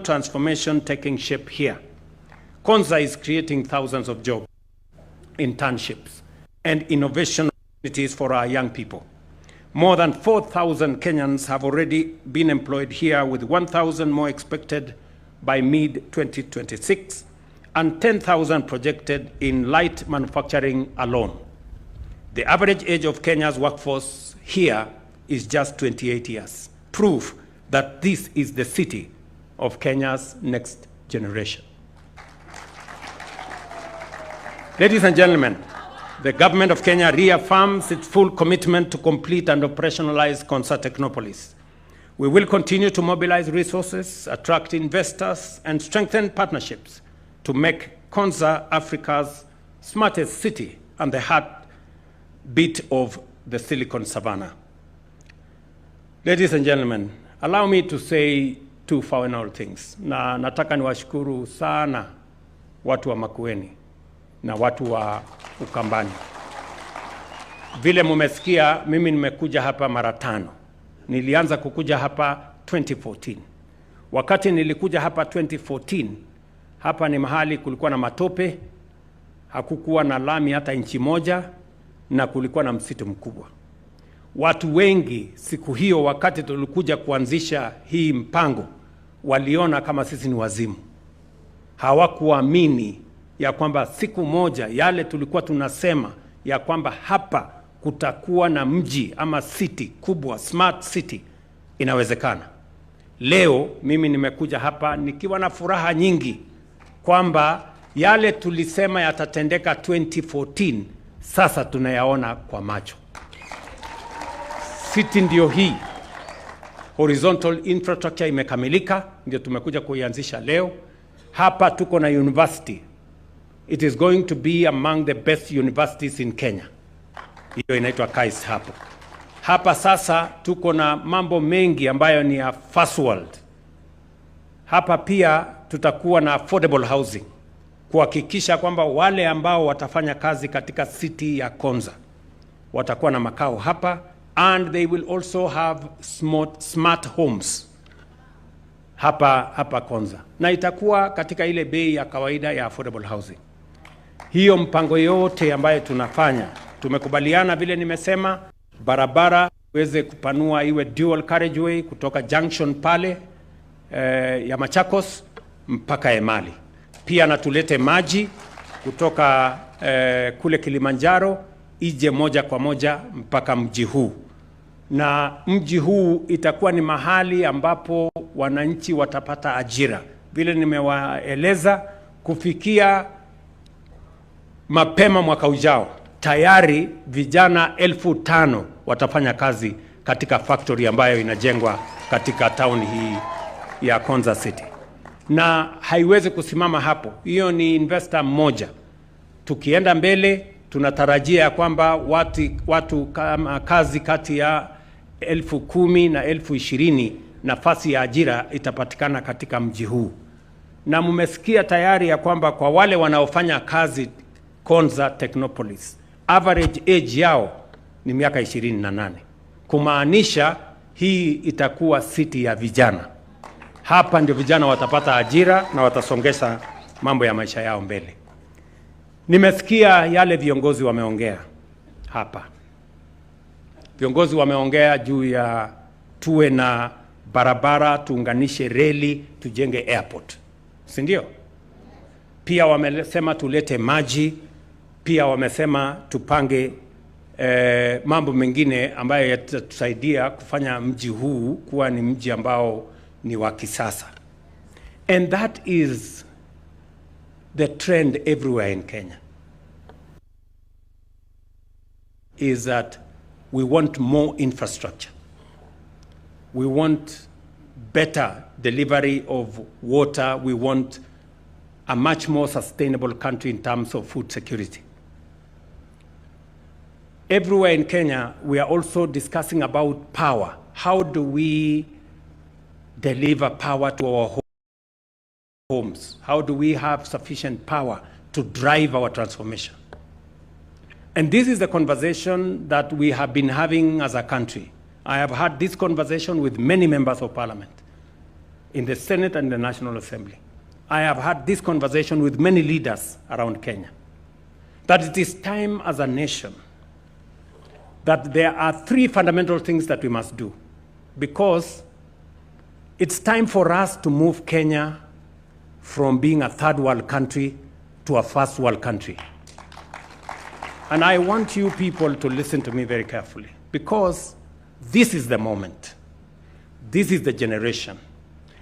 transformation taking shape here. Konza is creating thousands of jobs, internships, and innovation opportunities for our young people. More than 4,000 Kenyans have already been employed here, with 1,000 more expected by mid-2026, and 10,000 projected in light manufacturing alone. The average age of Kenya's workforce here is just 28 years, proof that this is the city of Kenya's next generation. Ladies and gentlemen, the government of Kenya reaffirms its full commitment to complete and operationalize Konza Technopolis. We will continue to mobilize resources, attract investors, and strengthen partnerships to make Konza Africa's smartest city and the heartbeat of the Silicon Savannah. Ladies and gentlemen, allow me to say two final things. Na nataka niwashukuru sana watu wa Makueni na watu wa Ukambani. Vile mumesikia, mimi nimekuja hapa mara 5. Nilianza kukuja hapa 2014. Wakati nilikuja hapa 2014, hapa ni mahali kulikuwa na matope, hakukuwa na lami hata inchi moja, na kulikuwa na msitu mkubwa. Watu wengi siku hiyo, wakati tulikuja kuanzisha hii mpango, waliona kama sisi ni wazimu. Hawakuamini ya kwamba siku moja yale tulikuwa tunasema ya kwamba hapa kutakuwa na mji ama city kubwa, smart city, inawezekana. Leo mimi nimekuja hapa nikiwa na furaha nyingi kwamba yale tulisema yatatendeka 2014 sasa tunayaona kwa macho. City ndio hii. Horizontal infrastructure imekamilika, ndio tumekuja kuianzisha leo. Hapa tuko na university. It is going to be among the best universities in Kenya. Hiyo inaitwa KAIS hapo. Hapa sasa tuko na mambo mengi ambayo ni ya first world. Hapa pia tutakuwa na affordable housing, kuhakikisha kwamba wale ambao watafanya kazi katika city ya Konza watakuwa na makao hapa, and they will also have smart homes hapa Konza, na itakuwa katika ile bei ya kawaida ya affordable housing. Hiyo mpango yote ambayo tunafanya, tumekubaliana vile nimesema, barabara uweze kupanua iwe dual carriageway kutoka junction pale ya Machakos mpaka Emali. Pia na tulete maji kutoka kule Kilimanjaro ije moja kwa moja mpaka mji huu. Na mji huu itakuwa ni mahali ambapo wananchi watapata ajira. Vile nimewaeleza, kufikia mapema mwaka ujao, tayari vijana 5,000 watafanya kazi katika factory ambayo inajengwa katika town hii ya Konza City. Na haiwezi kusimama hapo. Hiyo ni investor mmoja. Tukienda mbele, tunatarajia kwamba watu kazi kati ya 10,000 na 20,000 nafasi ya ajira itapatikana katika mji huu. Na mmesikia tayari ya kwamba kwa wale wanaofanya kazi Konza Technopolis, average age yao ni miaka 28. Kumaanisha hii itakuwa city ya vijana. Hapa ndio vijana watapata ajira na watasongesha mambo ya maisha yao mbele. Nimesikia yale viongozi wameongea hapa. Viongozi wameongea juu ya tuwe na barabara, tuunganishe reli, tujenge airport. Si ndio? Pia wamesema tulete maji, pia wamesema tupange mambo mengine ambayo yatatusaidia kufanya mji huu kuwa ni mji ambao ni wa kisasa. And that is the trend everywhere in Kenya, is that we want more infrastructure. We want better delivery of water. We want a much more sustainable country in terms of food security. Everywhere in Kenya, we are also discussing about power. How do we deliver power to our homes? How do we have sufficient power to drive our transformation? And this is the conversation that we have been having as a country. I have had this conversation with many members of parliament in the Senate and the National Assembly. I have had this conversation with many leaders around Kenya, that it is time as a nation that there are three fundamental things that we must do, because it's time for us to move Kenya from being a third world country to a first world country. And I want you people to listen to me very carefully, because this is the moment, this is the generation,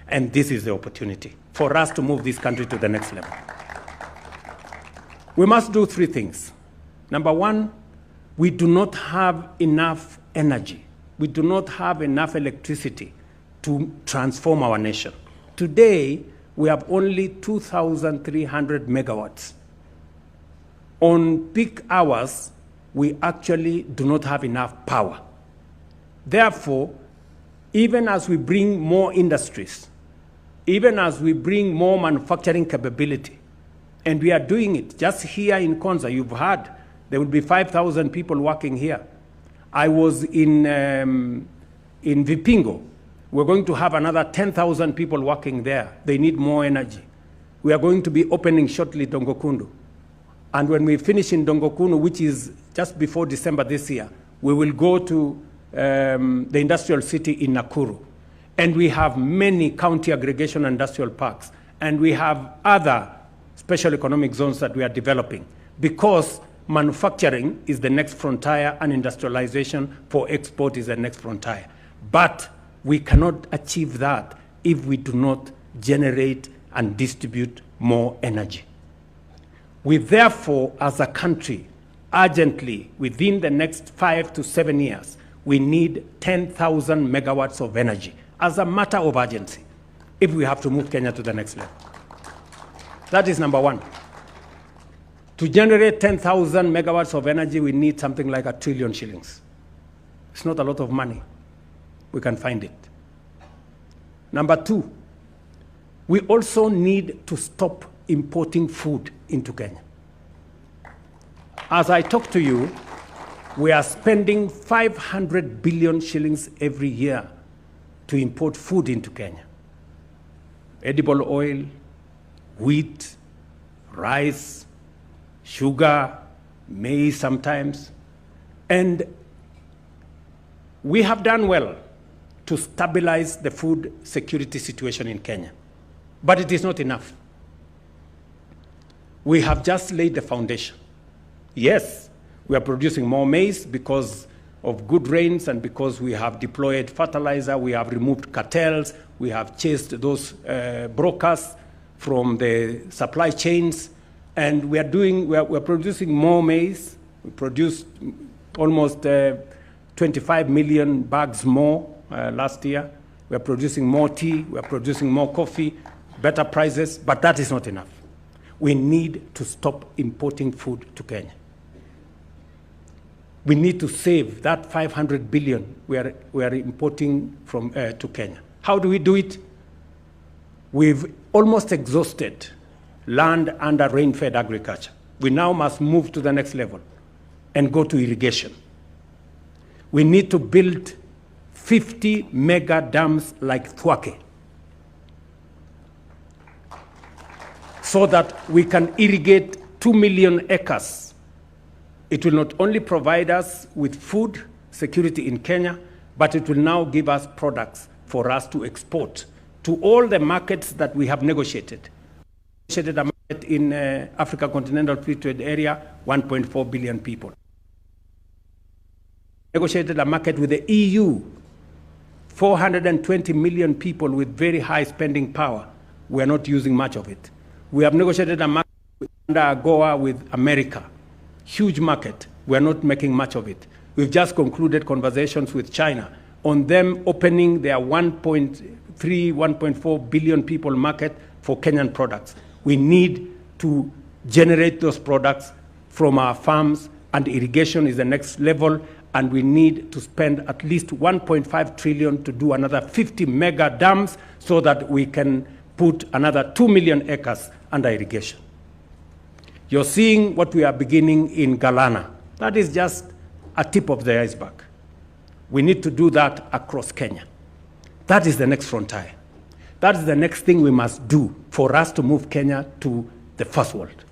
and this is the opportunity for us to move this country to the next level. We must do three things. Number one, we do not have enough energy. We do not have enough electricity to transform our nation. Today, we have only 2,300 megawatts. On peak hours, we actually do not have enough power. Therefore, even as we bring more industries, even as we bring more manufacturing capability, and we are doing it just here in Konza, you've heard, there will be 5,000 people working here. I was in Vipingo. We're going to have another 10,000 people working there. They need more energy. We are going to be opening shortly Dongokundu. And when we finish in Dongokundu, which is just before December this year, we will go to the industrial city in Nakuru. And we have many county aggregation industrial parks. And we have other special economic zones that we are developing, because manufacturing is the next frontier and industrialization for export is the next frontier. But we cannot achieve that if we do not generate and distribute more energy. We therefore, as a country, urgently, within the next 5 to 7 years, we need 10,000 megawatts of energy as a matter of urgency if we have to move Kenya to the next level. That is number one. To generate 10,000 megawatts of energy, we need something like 1 trillion shillings. It's not a lot of money. We can find it. Number two, we also need to stop importing food into Kenya. As I talk to you, we are spending 500 billion shillings every year to import food into Kenya. Edible oil, wheat, rice, sugar, maize sometimes. And we have done well to stabilize the food security situation in Kenya. But it is not enough. We have just laid the foundation. Yes, we are producing more maize because of good rains and because we have deployed fertilizer, we have removed cartels, we have chased those brokers from the supply chains, and we are producing more maize. We produced almost 25 million bags more last year. We are producing more tea, we are producing more coffee, better prices, but that is not enough. We need to stop importing food to Kenya. We need to save that 500 billion we are importing from to Kenya. How do we do it? We've almost exhausted land under rain-fed agriculture. We now must move to the next level and go to irrigation. We need to build 50 mega dams like Thwake so that we can irrigate 2 million acres. It will not only provide us with food security in Kenya, but it will now give us products for us to export to all the markets that we have negotiated. A market in Africa Continental Free Trade Area, 1.4 billion people. Negotiated a market with the EU 420 million people with very high spending power. We are not using much of it. We have negotiated a market under AGOA with America. Huge market. We are not making much of it. We've just concluded conversations with China on them opening their 1.3, 1.4 billion people market for Kenyan products. We need to generate those products from our farms, and irrigation is the next level, and we need to spend at least 1.5 trillion to do another 50 mega dams so that we can put another 2 million acres under irrigation. You're seeing what we are beginning in Galana. That is just a tip of the iceberg. We need to do that across Kenya. That is the next frontier. That is the next thing we must do for us to move Kenya to the first world.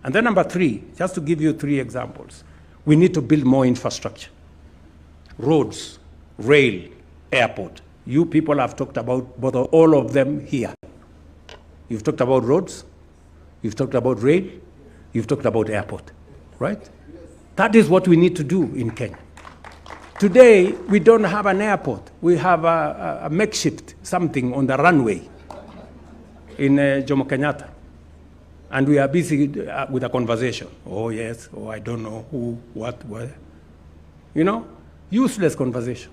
And then number 3, just to give you 3 examples, we need to build more infrastructure. Roads, rail, airport. You people have talked about all of them here. You've talked about roads, you've talked about rail, you've talked about airport, right? That is what we need to do in Kenya. Today, we don't have an airport. We have a makeshift something on the runway in Jomo Kenyatta. And we are busy with a conversation. Oh, yes, oh, I don't know who, what, where. You know, useless conversation.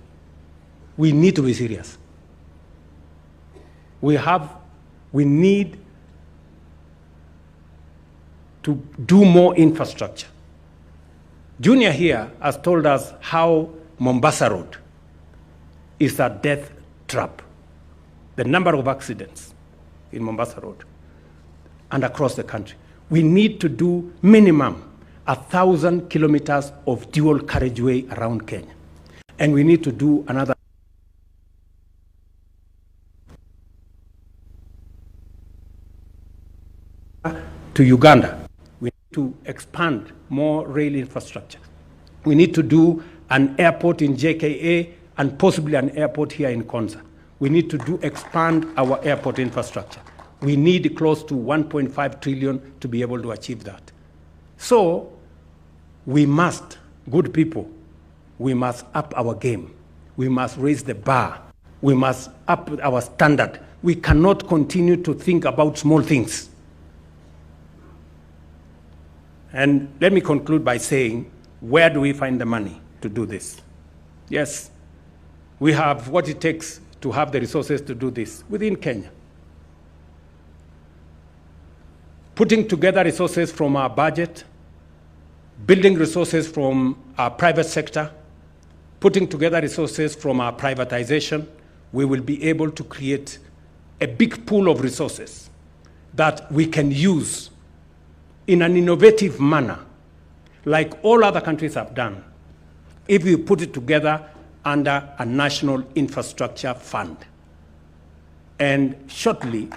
We need to be serious. We need to do more infrastructure. Junior here has told us how Mombasa Road is a death trap. The number of accidents in Mombasa Road and across the country. We need to do minimum 1,000 kilometers of dual carriageway around Kenya. And we need to do another to Uganda. We need to expand more rail infrastructure. We need to do an airport in JKA and possibly an airport here in Konza. We need to expand our airport infrastructure. We need close to 1.5 trillion to be able to achieve that. So we must, good people, we must up our game. We must raise the bar. We must up our standard. We cannot continue to think about small things. And let me conclude by saying, where do we find the money to do this? Yes, we have what it takes to have the resources to do this within Kenya. Putting together resources from our budget, building resources from our private sector, putting together resources from our privatization, we will be able to create a big pool of resources that we can use in an innovative manner, like all other countries have done, if we put it together under a national infrastructure fund. And shortly,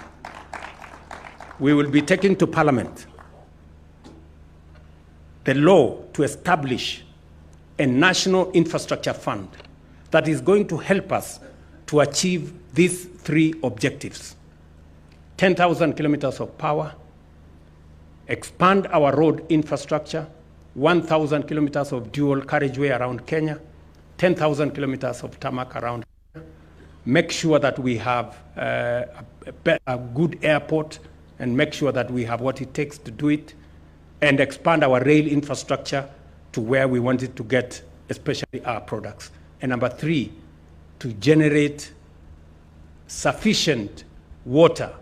we will be taking to Parliament the law to establish a national infrastructure fund that is going to help us to achieve these 3 objectives: 10,000 kilometers of power, expand our road infrastructure, 1,000 kilometers of dual carriageway around Kenya, 10,000 kilometers of tarmac around Kenya, make sure that we have a good airport, and make sure that we have what it takes to do it, and expand our rail infrastructure to where we want it to get, especially our products. And number 3, to generate sufficient water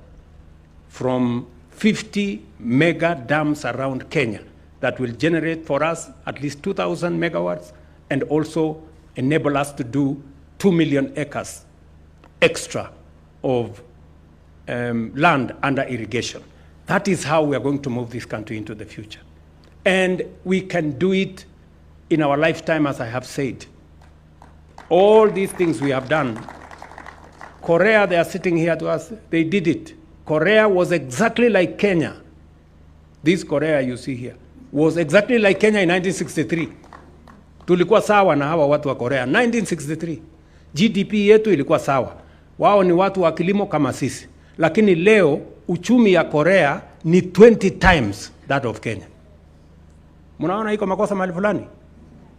from 50 mega dams around Kenya that will generate for us at least 2,000 megawatts and also enable us to do 2 million acres extra of land under irrigation. That is how we are going to move this country into the future. And we can do it in our lifetime, as I have said. All these things we have done. Korea, they are sitting here to us, they did it. Korea was exactly like Kenya. This Korea you see here was exactly like Kenya in 1963. Tulikuwa sawa na hawa watu wa Korea. 1963. GDP yetu ilikuwa sawa. Wao ni watu wa kilimo kama sisi. Lakini leo uchumi ya Korea ni 20 times that of Kenya. Munaona iko makosa mahali fulani?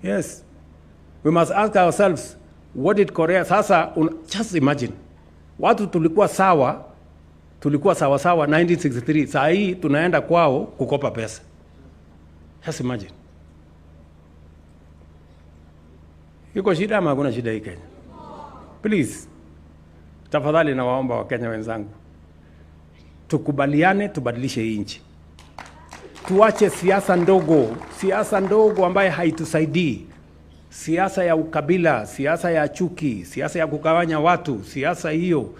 Yes. We must ask ourselves, What did Korea, sasa, just imagine, watu tulikuwa sawa 1963, saa hii tunaenda kwao kukopa pesa. Just imagine. Iko shida ama hakuna shida hii Kenya? Please, tafadhali nawaomba Wakenya wenzangu, tukubaliane, tubadilishe hii nchi. Tuache siasa ndogo ambaye haitusaidii. Siasa ya ukabila, siasa ya chuki, siasa ya kugawanya watu, siasa hiyo.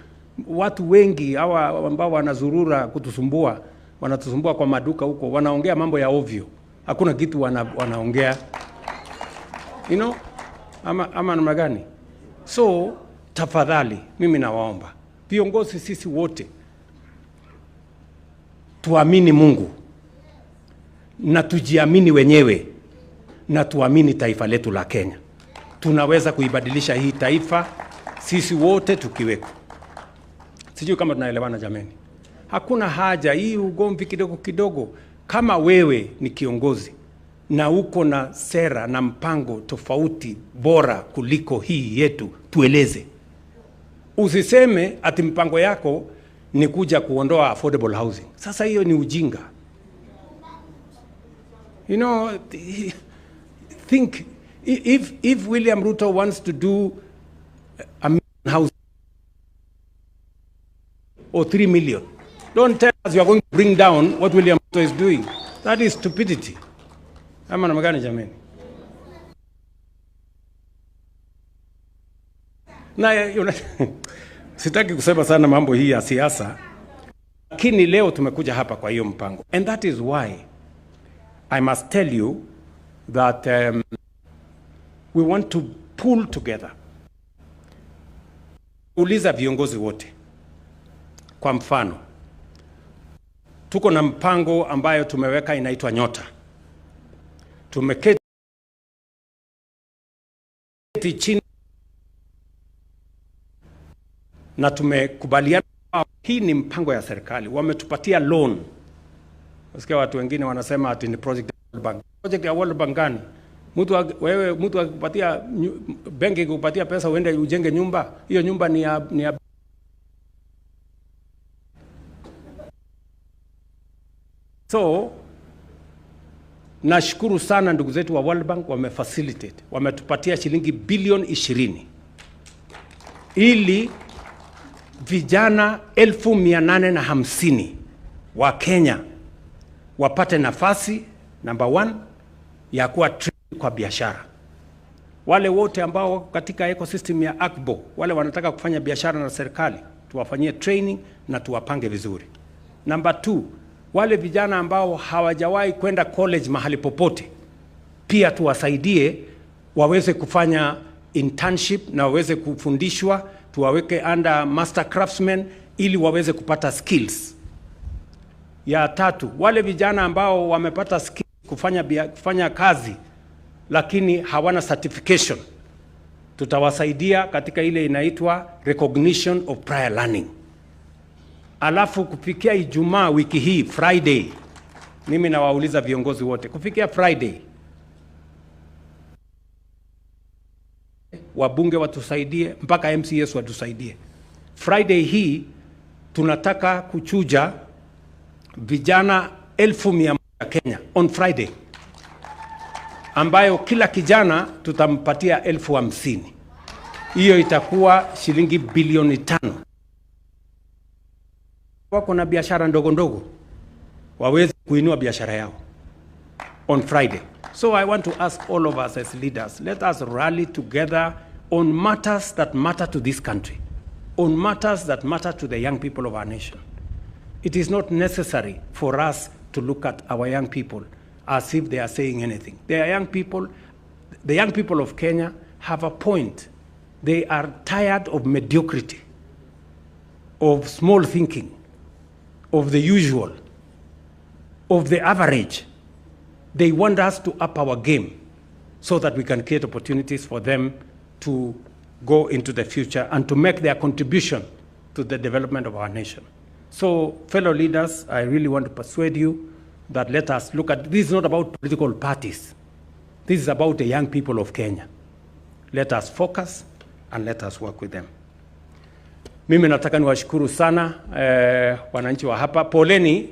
Watu wengi hawa ambao wanazurura kutusumbua, wanatusumbua kwa maduka huko, wanaongea mambo ya ovyo. Hakuna kitu wanaongea. You know? Ama namna gani? So, tafadhali, mimi nawaomba, viongozi sisi wote, tuamini Mungu, na tujiamini wenyewe, na tuamini taifa letu la Kenya. Tunaweza kuibadilisha hii taifa, sisi wote tukiweko. Sijui kama tunaelewana jameni. Hakuna haja hii ugomvi kidogo kidogo. Kama wewe ni kiongozi na uko na sera na mpango tofauti bora kuliko hii yetu, tueleze. Usiseme ati mpango yako ni kuja kuondoa affordable housing. Sasa hiyo ni ujinga. You know, think if William Ruto wants to do a million house or 3 million, don't tell us you are going to bring down what William Ruto is doing. That is stupidity. Ama namna gani jameni? Na sitaki kusema sana mambo hii ya siasa, lakini leo tumekuja hapa kwa hiyo mpango. And that is why I must tell you that we want to pull together. Uliza viongozi wote. Kwa mfano, tuko na mpango ambayo tumeweka inaitwa Nyota. Tumeketi chini na tumekubaliana, hii ni mpango ya serikali. Wametupatia loan. Wasikia watu wengine wanasema ati ni project ya World Bank. Project ya World Bank gani? Mtu akupatia benki kupatia pesa uende ujenge nyumba, hiyo nyumba ni ya So nashukuru sana ndugu zetu wa World Bank, wamefacilitate, wametupatia shilingi bilioni 20 ili vijana 1850 wa Kenya wapate nafasi number 1 ya kuwa kwa biashara. Wale wote ambao katika ecosystem ya Akbo, wale wanataka kufanya biashara na serikali, tuwafanyie training na tuwapange vizuri. Number 2, wale vijana ambao hawajawahi kwenda college mahali popote, pia tuwasaidie waweze kufanya internship na waweze kufundishwa, tuwaweke under master craftsmen ili waweze kupata skills. Ya 3, wale vijana ambao wamepata skills kufanya kazi lakini hawana certification, tutawasaidia katika ile inaitwa recognition of prior learning. Alafu kufikia Ijumaa wiki hii, Friday, mimi nawauliza viongozi wote, kufikia Friday, wabunge watusaidie, mpaka MCS watusaidie. Friday hii tunataka kuchuja vijana 1,100 Kenya on Friday, ambayo kila kijana tutampatia 50,000. Hiyo itakuwa shilingi bilioni 5. Wako na biashara ndogo ndogo waweze kuinua biashara yao on Friday. So I want to ask all of us as leaders, let us rally together on matters that matter to this country, on matters that matter to the young people of our nation. It is not necessary for us to look at our young people as if they are saying anything. They are young people. The young people of Kenya have a point. They are tired of mediocrity, of small thinking, of the usual, of the average. They want us to up our game so that we can create opportunities for them to go into the future and to make their contribution to the development of our nation. So, fellow leaders, I really want to persuade you that let us look at, this is not about political parties. This is about the young people of Kenya. Let us focus and let us work with them. Mimi nataka niwashukuru sana wananchi wa hapa. Poleni,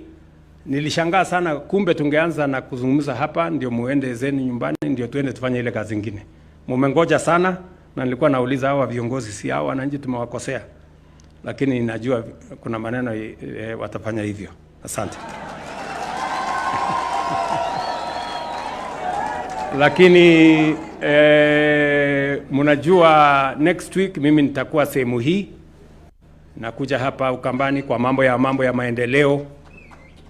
nilishangaa sana, kumbe tungeanza na kuzungumza hapa ndio muende zenu nyumbani ndio tuende tufanye ile kazi nyingine. Mumengoja sana na nilikuwa nauliza hawa viongozi si hao wananchi tumewakosea. Lakini najua kuna maneno watafanya hivyo. Asante. Lakini mnajua next week mimi nitakuwa sehemu hii. Nakuja hapa Ukambani kwa mambo ya maendeleo.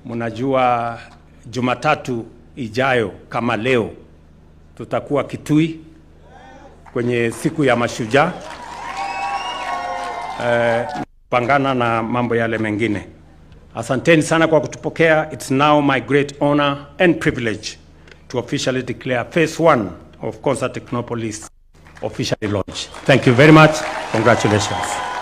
Mnajua Jumatatu ijayo kama leo tutakuwa Kitui kwenye siku ya mashujaa. Pangana na mambo yale mengine. Asanteni sana kwa kutupokea. It's now my great honor and privilege to officially declare phase 1 of Konza Technopolis officially launched. Thank you very much. Congratulations.